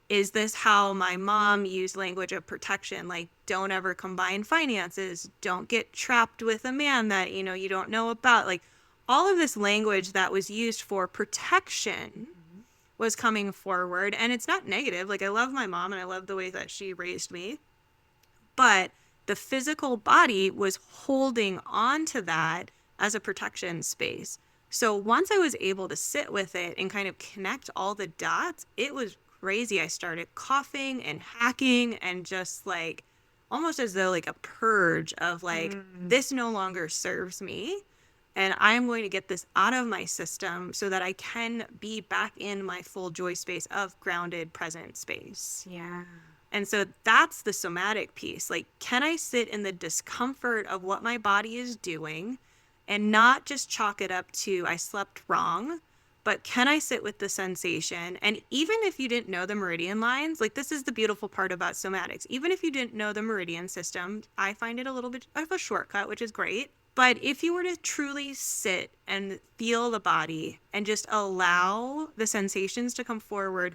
is this how my mom used language of protection? Like, don't ever combine finances. Don't get trapped with a man that, you know, you don't know about. Like, all of this language that was used for protection was coming forward. And it's not negative. Like, I love my mom and I love the way that she raised me. But the physical body was holding on to that as a protection space. So once I was able to sit with it and kind of connect all the dots, it was crazy. I started coughing and hacking and just like almost as though like a purge of like, this no longer serves me. And I'm going to get this out of my system so that I can be back in my full joy space of grounded, present space. Yeah. And so that's the somatic piece. Like, can I sit in the discomfort of what my body is doing and not just chalk it up to I slept wrong, but can I sit with the sensation? And even if you didn't know the meridian lines, like this is the beautiful part about somatics. Even if you didn't know the meridian system, I find it a little bit of a shortcut, which is great. But if you were to truly sit and feel the body and just allow the sensations to come forward,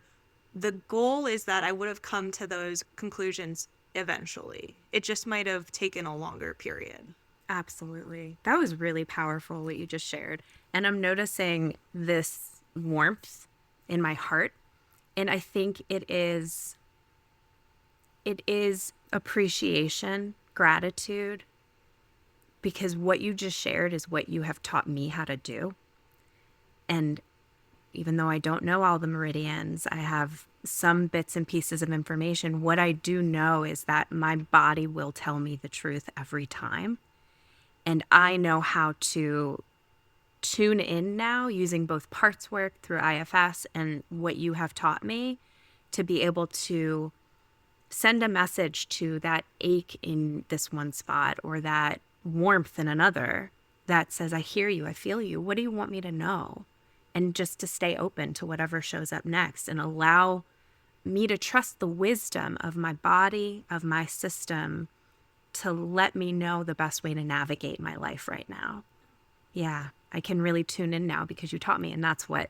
the goal is that I would have come to those conclusions eventually. It just might have taken a longer period. Absolutely. That was really powerful what you just shared. And I'm noticing this warmth in my heart. And I think it is appreciation, gratitude, because what you just shared is what you have taught me how to do. And even though I don't know all the meridians, I have some bits and pieces of information. What I do know is that my body will tell me the truth every time. And I know how to tune in now using both parts work through IFS and what you have taught me to be able to send a message to that ache in this one spot or that warmth in another that says, I hear you, I feel you. What do you want me to know? And just to stay open to whatever shows up next and allow me to trust the wisdom of my body, of my system, to let me know the best way to navigate my life right now. Yeah, I can really tune in now because you taught me, and that's what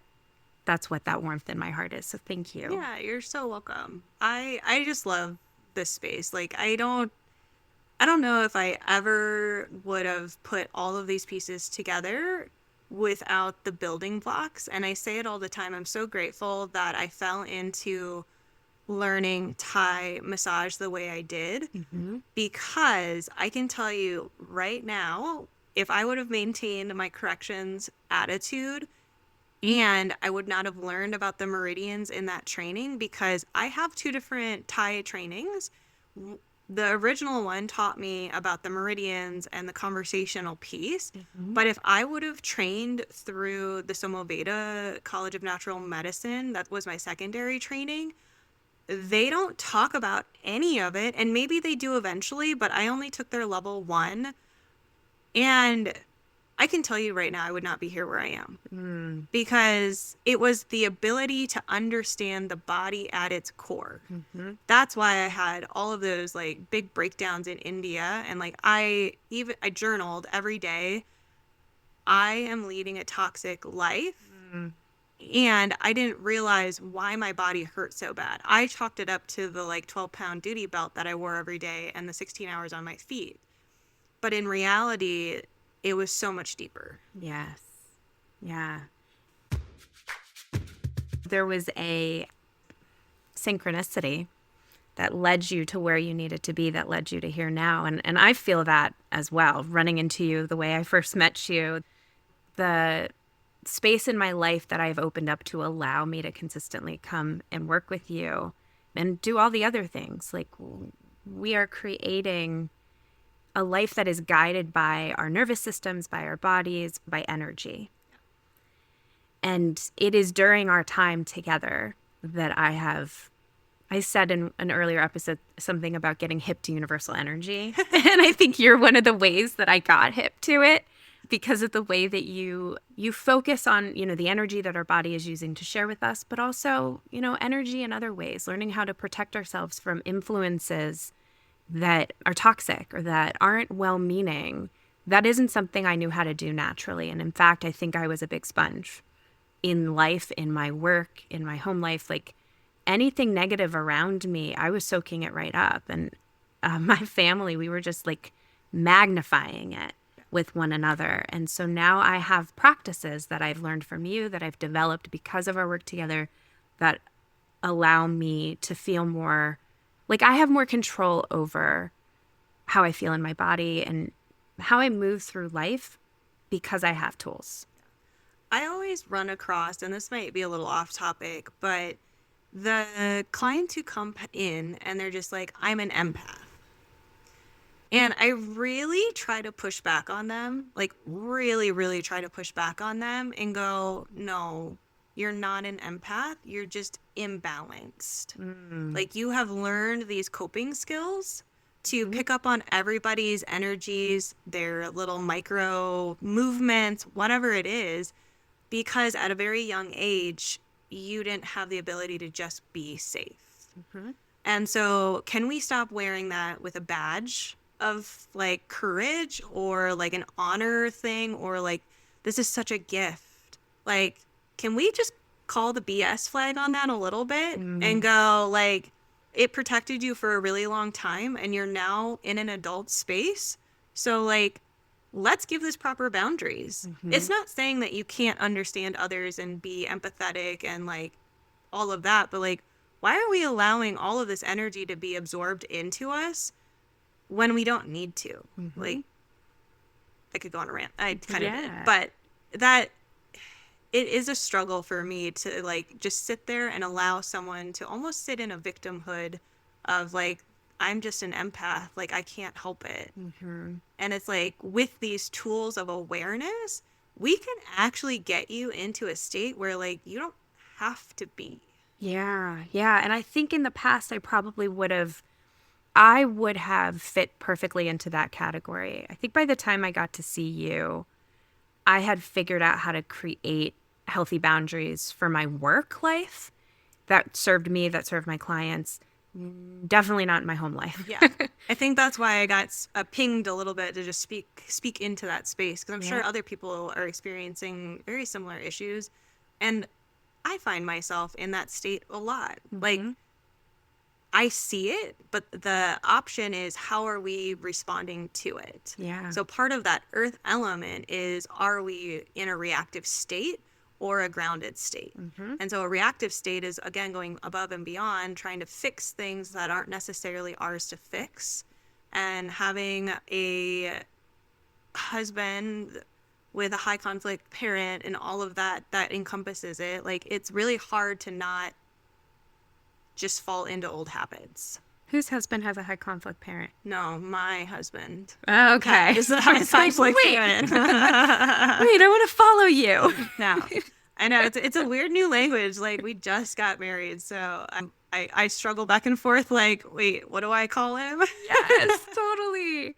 that warmth in my heart is. So thank you. Yeah, you're so welcome. I just love this space. Like I don't know if I ever would have put all of these pieces together without the building blocks. And I say it all the time. I'm so grateful that I fell into learning Thai massage the way I did, because I can tell you right now, if I would have maintained my corrections attitude and I would not have learned about the meridians in that training, because I have two different Thai trainings. The original one taught me about the meridians and the conversational piece. But if I would have trained through the Somaveda College of Natural Medicine, that was my secondary training, they don't talk about any of it. And maybe they do eventually, but I only took their level 1. And I can tell you right now, I would not be here where I am because it was the ability to understand the body at its core. That's why I had all of those like big breakdowns in India. And like, I journaled every day. I am leading a toxic life. And I didn't realize why my body hurt so bad. I chalked it up to the like 12-pound duty belt that I wore every day and the 16 hours on my feet. But in reality, it was so much deeper. Yes. Yeah. There was a synchronicity that led you to where you needed to be, that led you to here now. And I feel that as well, running into you the way I first met you. The space in my life that I've opened up to allow me to consistently come and work with you and do all the other things. Like, we are creating a life that is guided by our nervous systems, by our bodies, by energy. And it is during our time together that I said in an earlier episode something about getting hip to universal energy. And I think you're one of the ways that I got hip to it, because of the way that you focus on, the energy that our body is using to share with us, but also, energy in other ways, learning how to protect ourselves from influences that are toxic or that aren't well-meaning. That isn't something I knew how to do naturally. And in fact, I think I was a big sponge in life, in my work, in my home life. Like, anything negative around me, I was soaking it right up. And my family, we were just like magnifying it with one another. And so now I have practices that I've learned from you, that I've developed because of our work together, that allow me to feel more like I have more control over how I feel in my body and how I move through life because I have tools. I always run across, and this might be a little off topic, but the clients who come in and they're just like, I'm an empath. And I really try to push back on them, like really, really try to push back on them and go, no, you're not an empath. You're just imbalanced. Like you have learned these coping skills to pick up on everybody's energies, their little micro movements, whatever it is, because at a very young age, you didn't have the ability to just be safe. And so can we stop wearing that with a badge of like courage or like an honor thing or like this is such a gift? Like, can we just call the BS flag on that a little bit and go like it protected you for a really long time and you're now in an adult space. So like let's give this proper boundaries. It's not saying that you can't understand others and be empathetic and like all of that, but like why are we allowing all of this energy to be absorbed into us when we don't need to? Like, I could go on a rant. I kind of did. But that, it is a struggle for me to, like, just sit there and allow someone to almost sit in a victimhood of, like, I'm just an empath. Like, I can't help it. And it's like, with these tools of awareness, we can actually get you into a state where, like, you don't have to be. Yeah. And I think in the past, I would have fit perfectly into that category. I think by the time I got to see you, I had figured out how to create healthy boundaries for my work life that served me, that served my clients. Definitely not in my home life. Yeah. I think that's why I got pinged a little bit to just speak into that space, because I'm sure other people are experiencing very similar issues. And I find myself in that state a lot. Like, I see it, but the option is how are we responding to it? Yeah. So part of that earth element is, are we in a reactive state or a grounded state? And so a reactive state is, again, going above and beyond, trying to fix things that aren't necessarily ours to fix. And having a husband with a high conflict parent and all of that encompasses it. Like, it's really hard to not just fall into old habits. Whose husband has a high conflict parent? No, my husband. Oh, okay. Is the high conflict parent. Wait, I want to follow you. No, I know it's a weird new language. Like, we just got married, so I struggle back and forth. Like, wait, what do I call him? Yes, totally.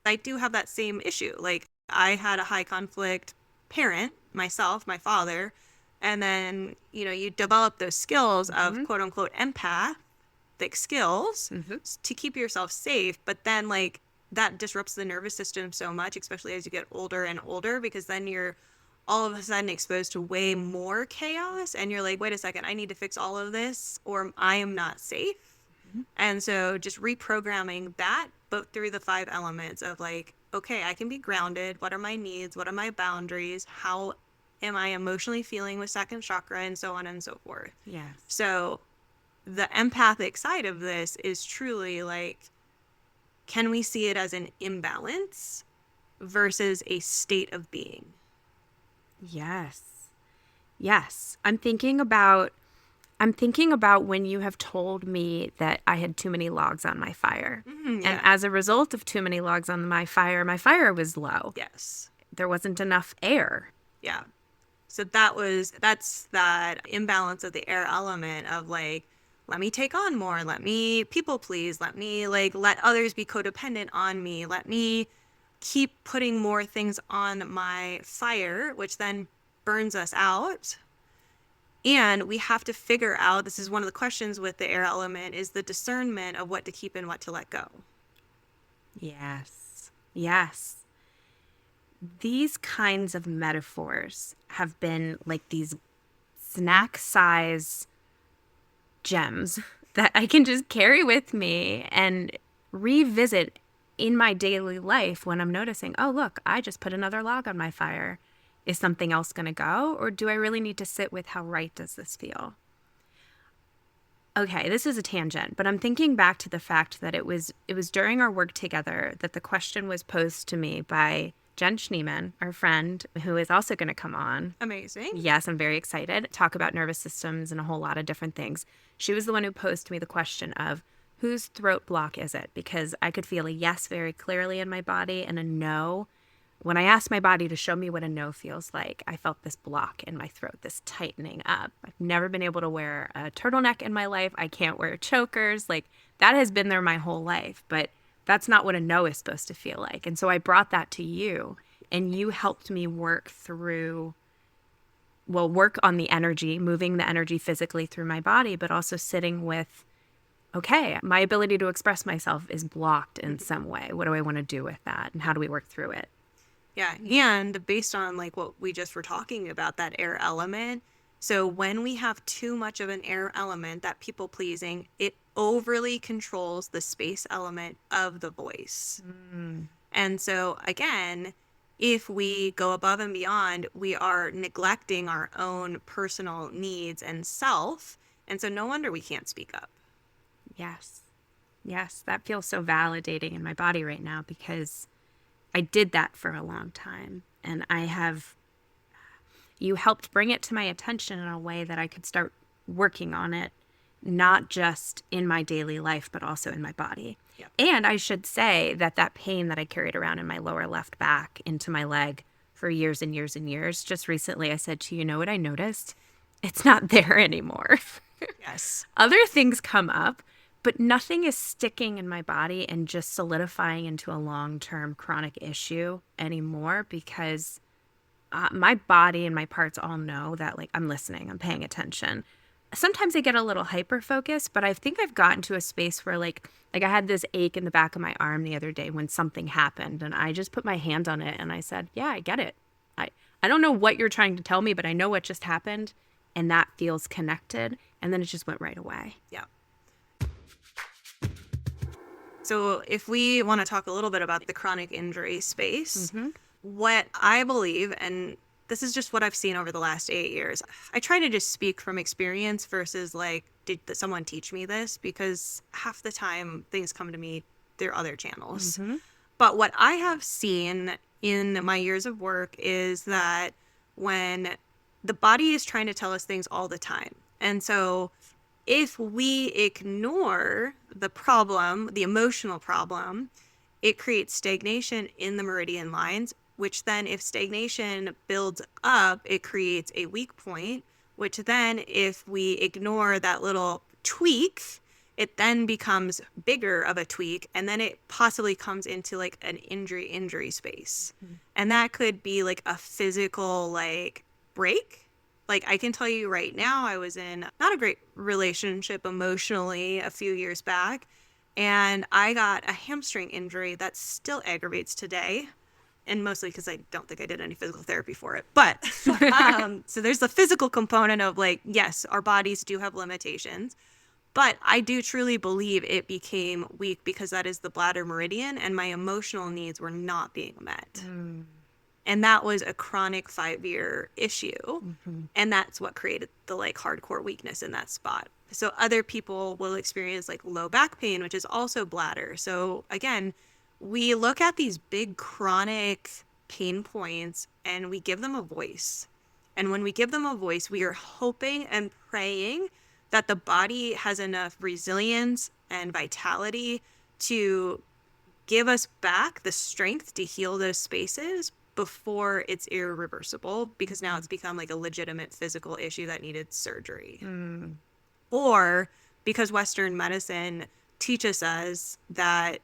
I do have that same issue. Like, I had a high conflict parent, myself, my father, and then, you know, you develop those skills of quote unquote empathic skills to keep yourself safe. But then, like, that disrupts the nervous system so much, especially as you get older and older, because then you're all of a sudden exposed to way more chaos. And you're like, wait a second, I need to fix all of this or I am not safe. And so just reprogramming that, but through the 5 elements of like, okay, I can be grounded. What are my needs? What are my boundaries? How am I emotionally feeling with second chakra, and so on and so forth. Yes. So the empathic side of this is truly like, can we see it as an imbalance versus a state of being? Yes. I'm thinking about when you have told me that I had too many logs on my fire. And as a result of too many logs on my fire was low. Yes. There wasn't enough air. Yeah. So that's that imbalance of the air element of like, let me take on more, let me people please, let me like let others be codependent on me, let me keep putting more things on my fire, which then burns us out. And we have to figure out, this is one of the questions with the air element, is the discernment of what to keep and what to let go. Yes. These kinds of metaphors have been like these snack size gems that I can just carry with me and revisit in my daily life when I'm noticing, oh, look, I just put another log on my fire. Is something else going to go? Or do I really need to sit with how right does this feel? Okay, this is a tangent, but I'm thinking back to the fact that it was during our work together that the question was posed to me by Jen Schneeman, our friend, who is also going to come on. Amazing. Yes, I'm very excited. Talk about nervous systems and a whole lot of different things. She was the one who posed to me the question of whose throat block is it? Because I could feel a yes very clearly in my body and a no. When I asked my body to show me what a no feels like, I felt this block in my throat, this tightening up. I've never been able to wear a turtleneck in my life. I can't wear chokers. Like, that has been there my whole life, but that's not what a no is supposed to feel like. And so I brought that to you, and you helped me work on the energy, moving the energy physically through my body, but also sitting with, okay, my ability to express myself is blocked in some way. What do I want to do with that? And how do we work through it? Yeah, and based on like what we just were talking about, that air element. So when we have too much of an air element, that people pleasing, it overly controls the space element of the voice. And so again, if we go above and beyond, we are neglecting our own personal needs and self. And so no wonder we can't speak up. Yes. Yes, that feels so validating in my body right now because I did that for a long time. And you helped bring it to my attention in a way that I could start working on it, not just in my daily life, but also in my body. Yep. And I should say that pain that I carried around in my lower left back into my leg for years and years and years, just recently I said to you, know what I noticed? It's not there anymore. Yes. Other things come up, but nothing is sticking in my body and just solidifying into a long-term chronic issue anymore because my body and my parts all know that, like, I'm listening, I'm paying attention. Sometimes I get a little hyper-focused, but I think I've gotten to a space where, like I had this ache in the back of my arm the other day when something happened, and I just put my hand on it and I said, yeah, I get it. I don't know what you're trying to tell me, but I know what just happened, and that feels connected, and then it just went right away. Yeah. So if we want to talk a little bit about the chronic injury space, what I believe, and this is just what I've seen over the last 8 years, I try to just speak from experience versus like, did someone teach me this? Because half the time things come to me through other channels. But what I have seen in my years of work is that when the body is trying to tell us things all the time, and so if we ignore the problem, the emotional problem, it creates stagnation in the meridian lines, which then if stagnation builds up, it creates a weak point, which then if we ignore that little tweak, it then becomes bigger of a tweak, and then it possibly comes into like an injury space. And that could be like a physical like break. Like, I can tell you right now, I was in not a great relationship emotionally a few years back, and I got a hamstring injury that still aggravates today, and mostly because I don't think I did any physical therapy for it. But so there's the physical component of like, yes, our bodies do have limitations, but I do truly believe it became weak because that is the bladder meridian, and my emotional needs were not being met. And that was a chronic 5-year issue. And that's what created the like hardcore weakness in that spot. So other people will experience like low back pain, which is also bladder. So again, we look at these big chronic pain points and we give them a voice. And when we give them a voice, we are hoping and praying that the body has enough resilience and vitality to give us back the strength to heal those spaces before it's irreversible, because now it's become like a legitimate physical issue that needed surgery. Or because Western medicine teaches us that,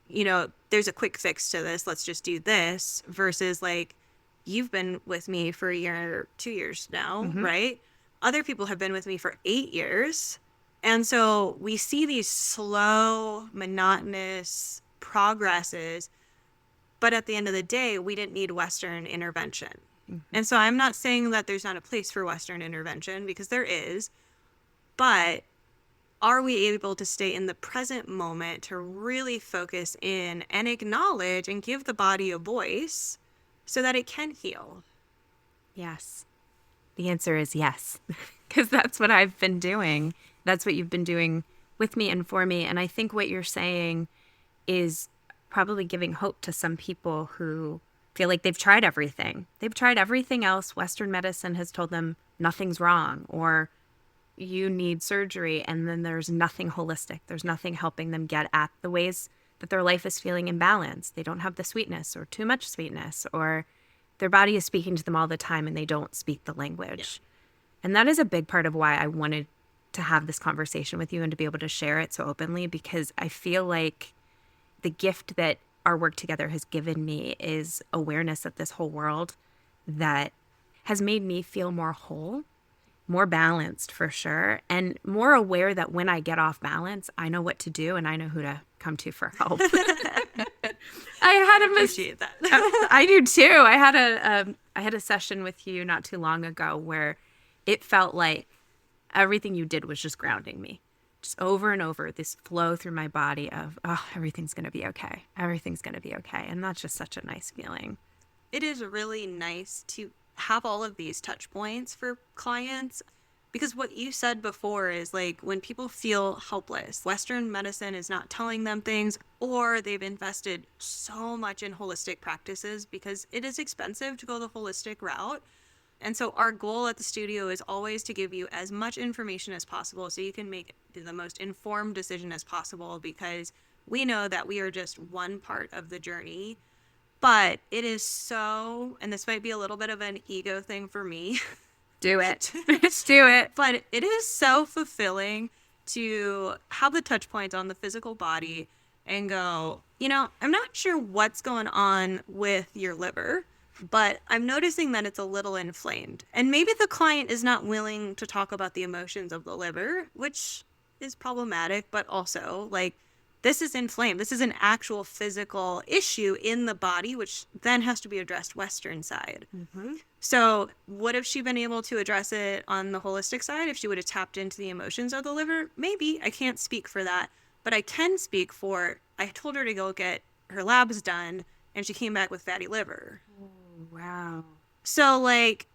you know, there's a quick fix to this, let's just do this, versus like, you've been with me for a year, 2 years now, right? Other people have been with me for 8 years. And so we see these slow, monotonous progresses, but at the end of the day, we didn't need Western intervention. And so I'm not saying that there's not a place for Western intervention, because there is, but are we able to stay in the present moment to really focus in and acknowledge and give the body a voice so that it can heal? Yes. The answer is yes, because that's what I've been doing. That's what you've been doing with me and for me. And I think what you're saying is probably giving hope to some people who feel like they've tried everything. They've tried everything else. Western medicine has told them nothing's wrong or you need surgery, and then there's nothing holistic. There's nothing helping them get at the ways that their life is feeling imbalanced. They don't have the sweetness or too much sweetness, or their body is speaking to them all the time and they don't speak the language. Yeah. And that is a big part of why I wanted to have this conversation with you and to be able to share it so openly, because I feel like the gift that our work together has given me is awareness of this whole world that has made me feel more whole, more balanced for sure, and more aware that when I get off balance, I know what to do and I know who to come to for help. I appreciate that. I do too. I had a session with you not too long ago where it felt like everything you did was just grounding me. Just over and over, this flow through my body of, oh, everything's going to be okay. Everything's going to be okay. And that's just such a nice feeling. It is really nice to have all of these touch points for clients, because what you said before is like when people feel helpless, Western medicine is not telling them things, or they've invested so much in holistic practices because it is expensive to go the holistic route. And so our goal at the studio is always to give you as much information as possible so you can make the most informed decision as possible, because we know that we are just one part of the journey. But it is so, and this might be a little bit of an ego thing for me. Do it. Just do it. But it is so fulfilling to have the touch points on the physical body and go, I'm not sure what's going on with your liver, but I'm noticing that it's a little inflamed. And maybe the client is not willing to talk about the emotions of the liver, which is problematic, but also like, this is inflamed. This is an actual physical issue in the body, which then has to be addressed Western side. Mm-hmm. So would have she been able to address it on the holistic side if she would have tapped into the emotions of the liver? Maybe. I can't speak for that. But I can speak for, I told her to go get her labs done, and she came back with fatty liver. Oh, wow. So like,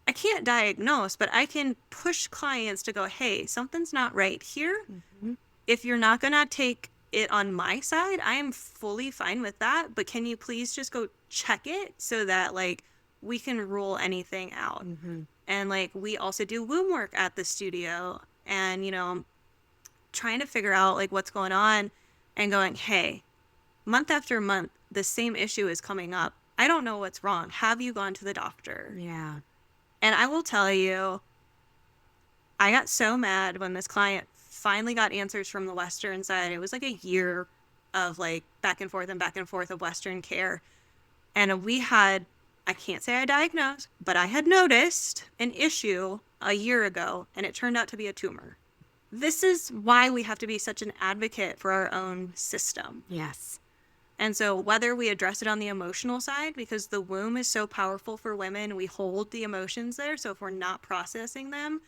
I can't diagnose, but I can push clients to go, hey, something's not right here. Mm-hmm. If you're not going to take it on my side, I am fully fine with that, but can you please just go check it so that like we can rule anything out. Mm-hmm. And like we also do womb work at the studio, and trying to figure out like what's going on and going, hey, month after month the same issue is coming up. I don't know what's wrong. Have you gone to the doctor? Yeah. And I will tell you, I got so mad when this client finally got answers from the Western side. It was like a year of like back and forth of Western care. And we had, I can't say I diagnosed, but I had noticed an issue a year ago, and it turned out to be a tumor. This is why we have to be such an advocate for our own system. Yes. And so whether we address it on the emotional side, because the womb is so powerful for women, we hold the emotions there. So if we're not processing them,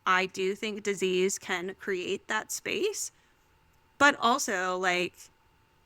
I do think disease can create that space. But also, like,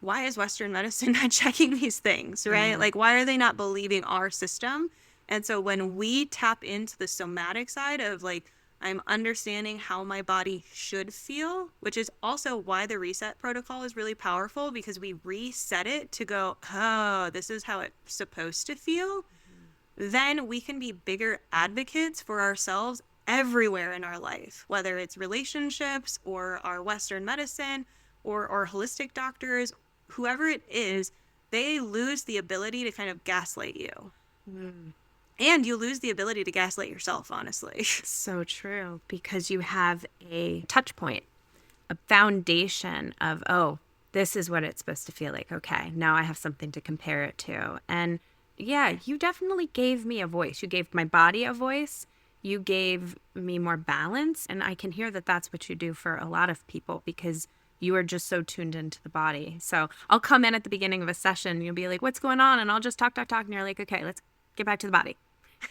why is Western medicine not checking these things, right? Mm. Like, why are they not believing our system? And so when we tap into the somatic side of, like, I'm understanding how my body should feel, which is also why the reset protocol is really powerful, because we reset it to go, oh, this is how it's supposed to feel. Mm-hmm. Then we can be bigger advocates for ourselves everywhere in our life, whether it's relationships or our Western medicine or our holistic doctors, whoever it is, they lose the ability to kind of gaslight you. Mm. And you lose the ability to gaslight yourself, honestly. So true, because you have a touch point, a foundation of, oh, this is what it's supposed to feel like. Okay, now I have something to compare it to. And yeah, you definitely gave me a voice. You gave my body a voice. You gave me more balance, and I can hear that that's what you do for a lot of people, because you are just so tuned into the body. So I'll come in at the beginning of a session, you'll be like, what's going on? And I'll just talk, and you're like, okay, let's get back to the body.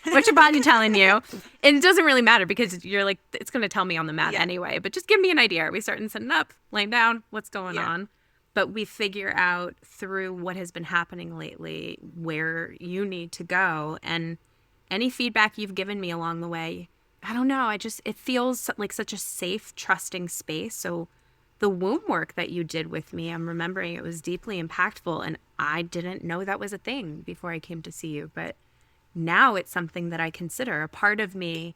What's your body telling you? And it doesn't really matter, because you're like, it's going to tell me on the mat anyway, but just give me an idea. Are we starting sitting up, laying down? What's going on? But we figure out through what has been happening lately where you need to go, and any feedback you've given me along the way, I don't know. It feels like such a safe, trusting space. So the womb work that you did with me, I'm remembering it was deeply impactful. And I didn't know that was a thing before I came to see you. But now it's something that I consider a part of me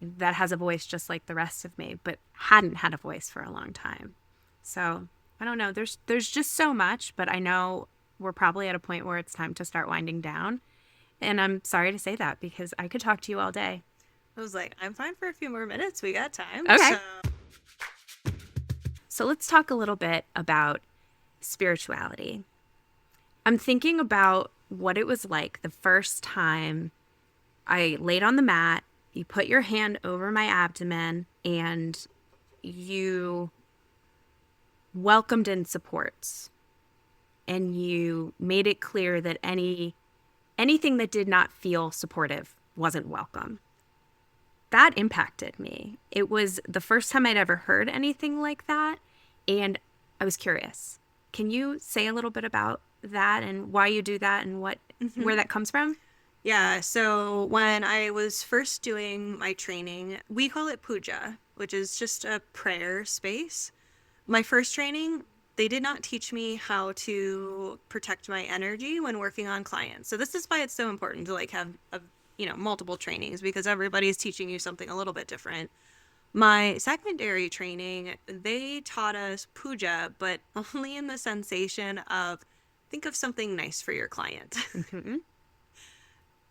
that has a voice just like the rest of me, but hadn't had a voice for a long time. So I don't know. There's just so much, but I know we're probably at a point where it's time to start winding down. And I'm sorry to say that because I could talk to you all day. I was like, I'm fine for a few more minutes. We got time. Okay. So let's talk a little bit about spirituality. I'm thinking about what it was like the first time I laid on the mat, you put your hand over my abdomen, and you welcomed in supports. And you made it clear that anything that did not feel supportive wasn't welcome. That impacted me. It was the first time I'd ever heard anything like that, and I was curious. Can you say a little bit about that and why you do that and where that comes from? Yeah, so when I was first doing my training, we call it puja, which is just a prayer space. My first training, they did not teach me how to protect my energy when working on clients. So this is why it's so important to like have multiple trainings, because everybody's teaching you something a little bit different. My secondary training, they taught us puja, but only in the sensation of think of something nice for your client. Mm-hmm.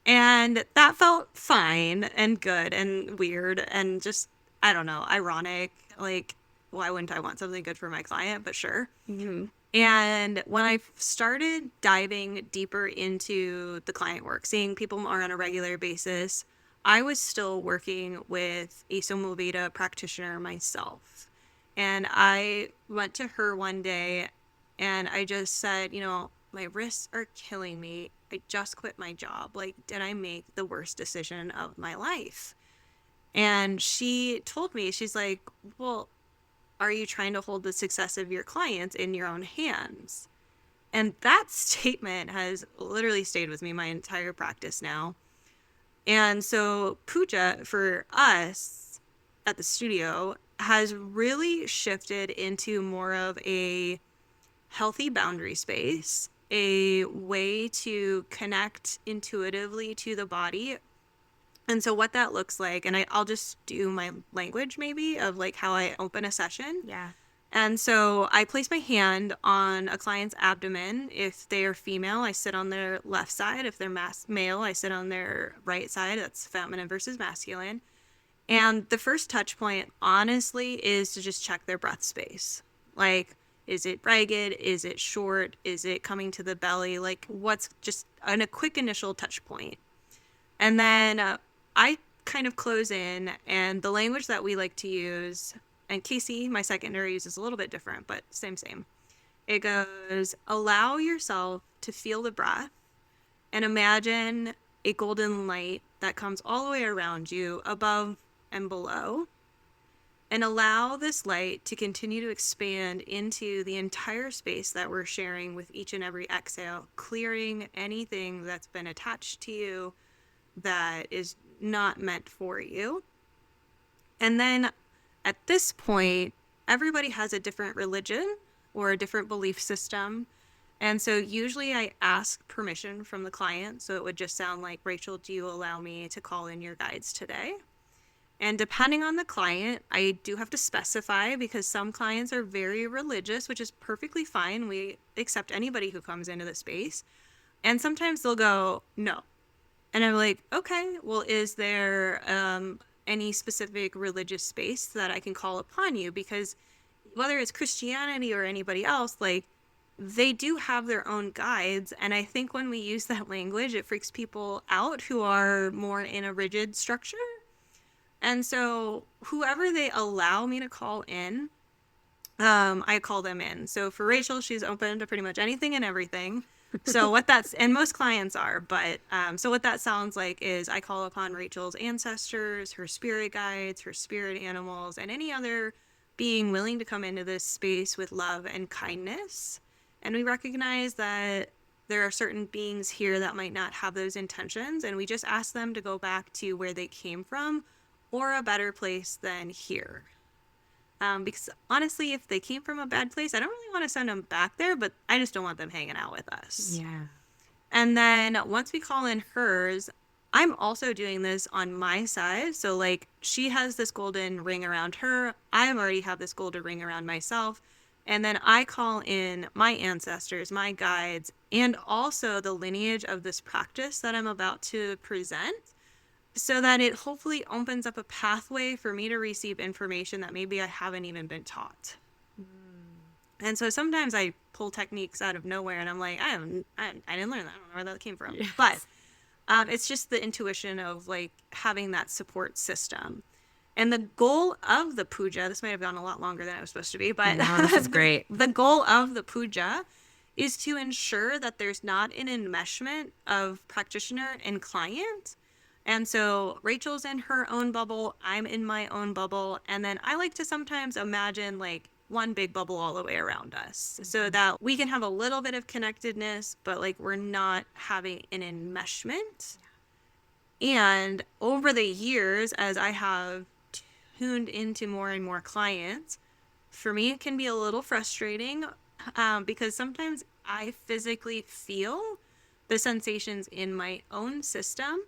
And that felt fine and good and weird and just, I don't know, ironic. Like, why wouldn't I want something good for my client? But sure. Mm-hmm. And when I started diving deeper into the client work, seeing people more on a regular basis, I was still working with a Somaveda practitioner myself. And I went to her one day and I just said, my wrists are killing me. I just quit my job. Like, did I make the worst decision of my life? And she told me, she's like, well, are you trying to hold the success of your clients in your own hands? And that statement has literally stayed with me my entire practice now. And so puja for us at the studio has really shifted into more of a healthy boundary space, a way to connect intuitively to the body. And so what that looks like, and I'll just do my language maybe of like how I open a session. Yeah. And so I place my hand on a client's abdomen. If they are female, I sit on their left side. If they're male, I sit on their right side. That's feminine versus masculine. And the first touch point, honestly, is to just check their breath space. Like, is it ragged? Is it short? Is it coming to the belly? Like, what's just a quick initial touch point? And then I kind of close in, and the language that we like to use, and Casey, my secondary, uses a little bit different, but same. It goes, allow yourself to feel the breath and imagine a golden light that comes all the way around you, above and below. And allow this light to continue to expand into the entire space that we're sharing with each and every exhale, clearing anything that's been attached to you that is not meant for you. And then at this point, everybody has a different religion or a different belief system. And so usually I ask permission from the client. So it would just sound like, Rachel, do you allow me to call in your guides today? And depending on the client, I do have to specify, because some clients are very religious, which is perfectly fine. We accept anybody who comes into the space. And sometimes they'll go, no. And I'm like, okay, well, is there any specific religious space that I can call upon you? Because whether it's Christianity or anybody else, like, they do have their own guides. And I think when we use that language, it freaks people out who are more in a rigid structure. And so whoever they allow me to call in, I call them in. So for Rachel, she's open to pretty much anything and everything. So and most clients are, but so what that sounds like is I call upon Rachel's ancestors, her spirit guides, her spirit animals, and any other being willing to come into this space with love and kindness. And we recognize that there are certain beings here that might not have those intentions, and we just ask them to go back to where they came from, or a better place than here. Because honestly, if they came from a bad place, I don't really want to send them back there, but I just don't want them hanging out with us. Yeah. And then once we call in hers, I'm also doing this on my side. So, like, she has this golden ring around her. I already have this golden ring around myself. And then I call in my ancestors, my guides, and also the lineage of this practice that I'm about to present, so that it hopefully opens up a pathway for me to receive information that maybe I haven't even been taught. And so sometimes I pull techniques out of nowhere and I'm like, I didn't learn that. I don't know where that came from. Yes. But it's just the intuition of like having that support system. And the goal of the puja, this might have gone a lot longer than it was supposed to be, but No, this is great. The goal of the puja is to ensure that there's not an enmeshment of practitioner and client. And so Rachel's in her own bubble, I'm in my own bubble, and then I like to sometimes imagine like one big bubble all the way around us so that we can have a little bit of connectedness, but like we're not having an enmeshment. And over the years, as I have tuned into more and more clients, for me it can be a little frustrating because sometimes I physically feel the sensations in my own system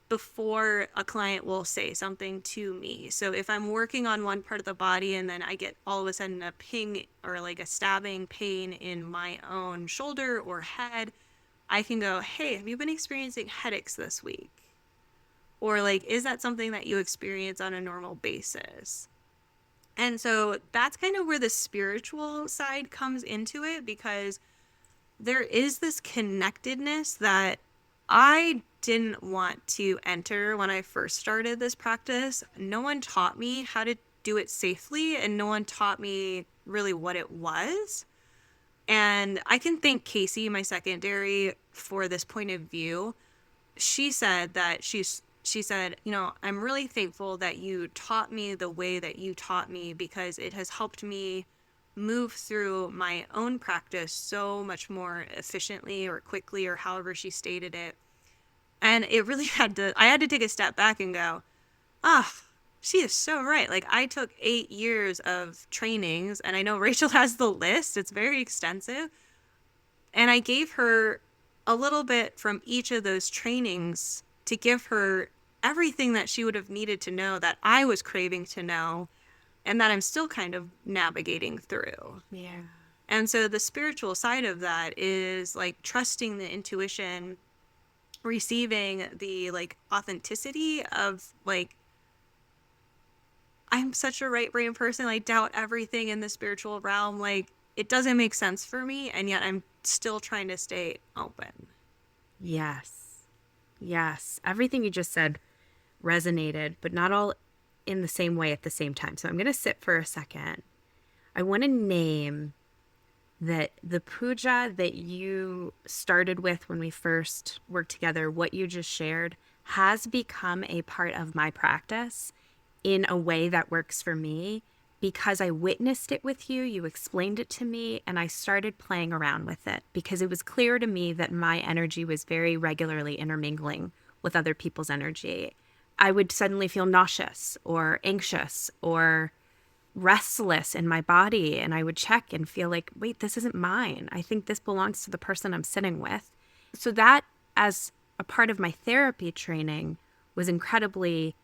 before a client will say something to me. So if I'm working on one part of the body and then I get all of a sudden a ping or like a stabbing pain in my own shoulder or head, I can go, hey, have you been experiencing headaches this week? Or like, is that something that you experience on a normal basis? And so that's kind of where the spiritual side comes into it, because there is this connectedness that I didn't want to enter when I first started this practice. No one taught me how to do it safely, and no one taught me really what it was. And I can thank Casey, my secondary, for this point of view. She said that she said, you know, I'm really thankful that you taught me the way that you taught me, because it has helped me move through my own practice so much more efficiently or quickly, or however she stated it. And it really I had to take a step back and go, she is so right. Like, I took 8 years of trainings, and I know Rachel has the list. It's very extensive. And I gave her a little bit from each of those trainings to give her everything that she would have needed to know, that I was craving to know, and that I'm still kind of navigating through. Yeah. And so the spiritual side of that is like trusting the intuition, receiving the like authenticity of like, I'm such a right brain person. I doubt everything in the spiritual realm. Like, it doesn't make sense for me, and yet I'm still trying to stay open. Yes. Yes. Everything you just said resonated, but not all in the same way at the same time. So I'm going to sit for a second. I want to name that the puja that you started with when we first worked together, what you just shared, has become a part of my practice in a way that works for me, because I witnessed it with you, you explained it to me, and I started playing around with it, because it was clear to me that my energy was very regularly intermingling with other people's energy. I would suddenly feel nauseous or anxious or restless in my body, and I would check and feel like, wait, this isn't mine. I think this belongs to the person I'm sitting with. So that, as a part of my therapy training, was incredibly,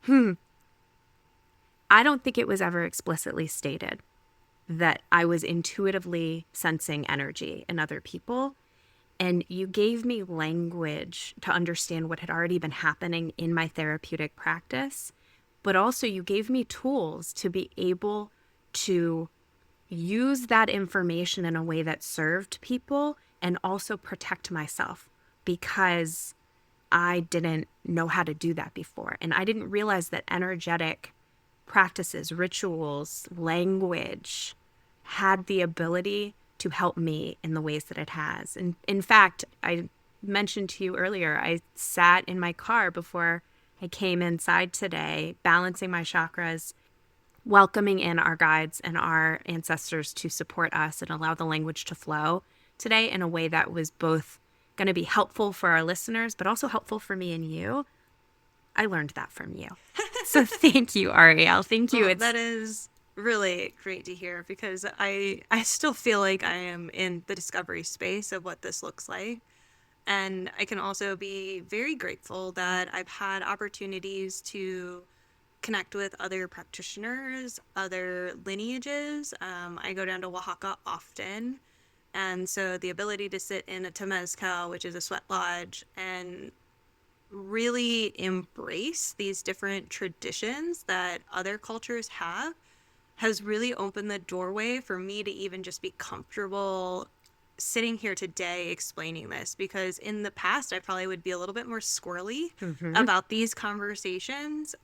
I don't think it was ever explicitly stated that I was intuitively sensing energy in other people. And you gave me language to understand what had already been happening in my therapeutic practice, but also you gave me tools to be able to use that information in a way that served people and also protect myself, because I didn't know how to do that before. And I didn't realize that energetic practices, rituals, language had the ability to help me in the ways that it has. And in fact, I mentioned to you earlier, I sat in my car before I came inside today, balancing my chakras, welcoming in our guides and our ancestors to support us and allow the language to flow today in a way that was both going to be helpful for our listeners, but also helpful for me and you. I learned that from you. So thank you, Arielle. Thank you. Well, It's that is really great to hear because I still feel like I am in the discovery space of what this looks like. And I can also be very grateful that I've had opportunities to connect with other practitioners, other lineages. I go down to Oaxaca often. And so the ability to sit in a temazcal, which is a sweat lodge, and really embrace these different traditions that other cultures have has really opened the doorway for me to even just be comfortable sitting here today explaining this, because in the past I probably would be a little bit more squirrely Mhm. about these conversations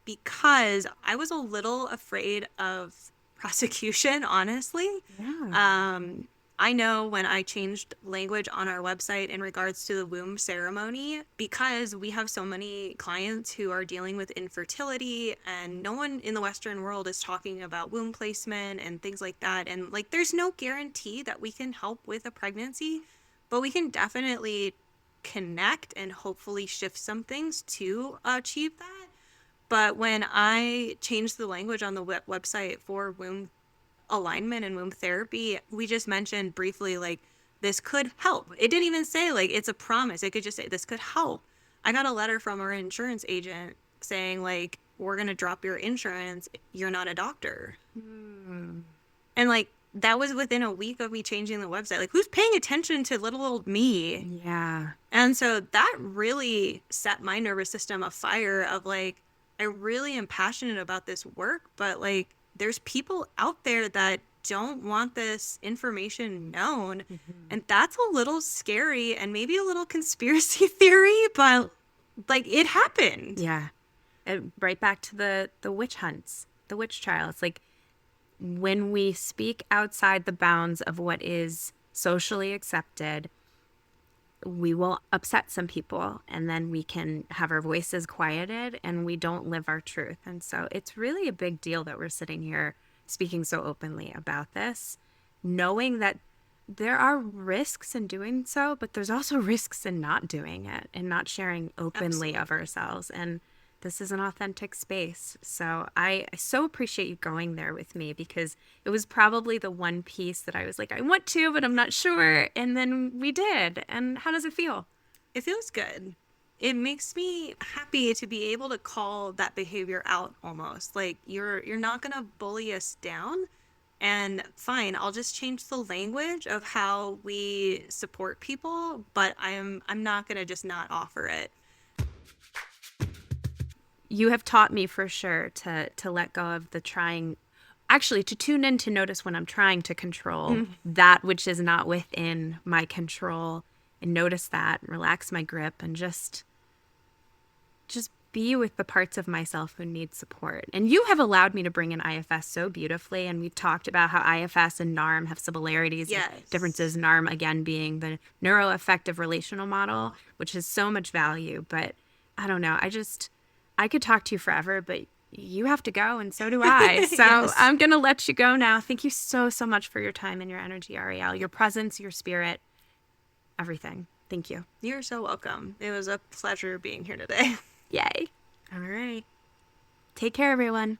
because I was a little afraid of prosecution, honestly. Yeah. Um, I know when I changed language on our website in regards to the womb ceremony, because we have so many clients who are dealing with infertility, and no one in the Western world is talking about womb placement and things like that. And like, there's no guarantee that we can help with a pregnancy, but we can definitely connect and hopefully shift some things to achieve that. But when I changed the language on the website for womb alignment and womb therapy, we just mentioned briefly, like, this could help. It didn't even say, like, it's a promise. It could just say, this could help. I got a letter from our insurance agent saying, like, we're going to drop your insurance. You're not a doctor. Mm. And, like, that was within a week of me changing the website. Like, who's paying attention to little old me? Yeah. And so that really set my nervous system afire of like, I really am passionate about this work, but like, there's people out there that don't want this information known. Mhm. And that's a little scary and maybe a little conspiracy theory, but like it happened. Yeah. Right back to the witch hunts, the witch trials. Like when we speak outside the bounds of what is socially accepted, we will upset some people, and then we can have our voices quieted and we don't live our truth. And so it's really a big deal that we're sitting here speaking so openly about this, knowing that there are risks in doing so, but there's also risks in not doing it and not sharing openly of Absolutely. ourselves. And this is an authentic space. So I so appreciate you going there with me, because it was probably the one piece that I was like, I want to, but I'm not sure. And then we did. And how does it feel? It feels good. It makes me happy to be able to call that behavior out almost. Like you're not going to bully us down. And fine, I'll just change the language of how we support people, but I'm not going to just not offer it. You have taught me for sure to let go of the trying, actually to tune in to notice when I'm trying to control that which is not within my control, and notice that, relax my grip, and just be with the parts of myself who need support. And you have allowed me to bring in IFS so beautifully, and we've talked about how IFS and NARM have similarities and Yes. differences, NARM again being the neuroaffective relational model, which has so much value. But I don't know, I could talk to you forever, but you have to go, and so do I. So Yes. I'm going to let you go now. Thank you so, so much for your time and your energy, Arielle, your presence, your spirit, everything. Thank you. You're so welcome. It was a pleasure being here today. Yay. All right. Take care, everyone.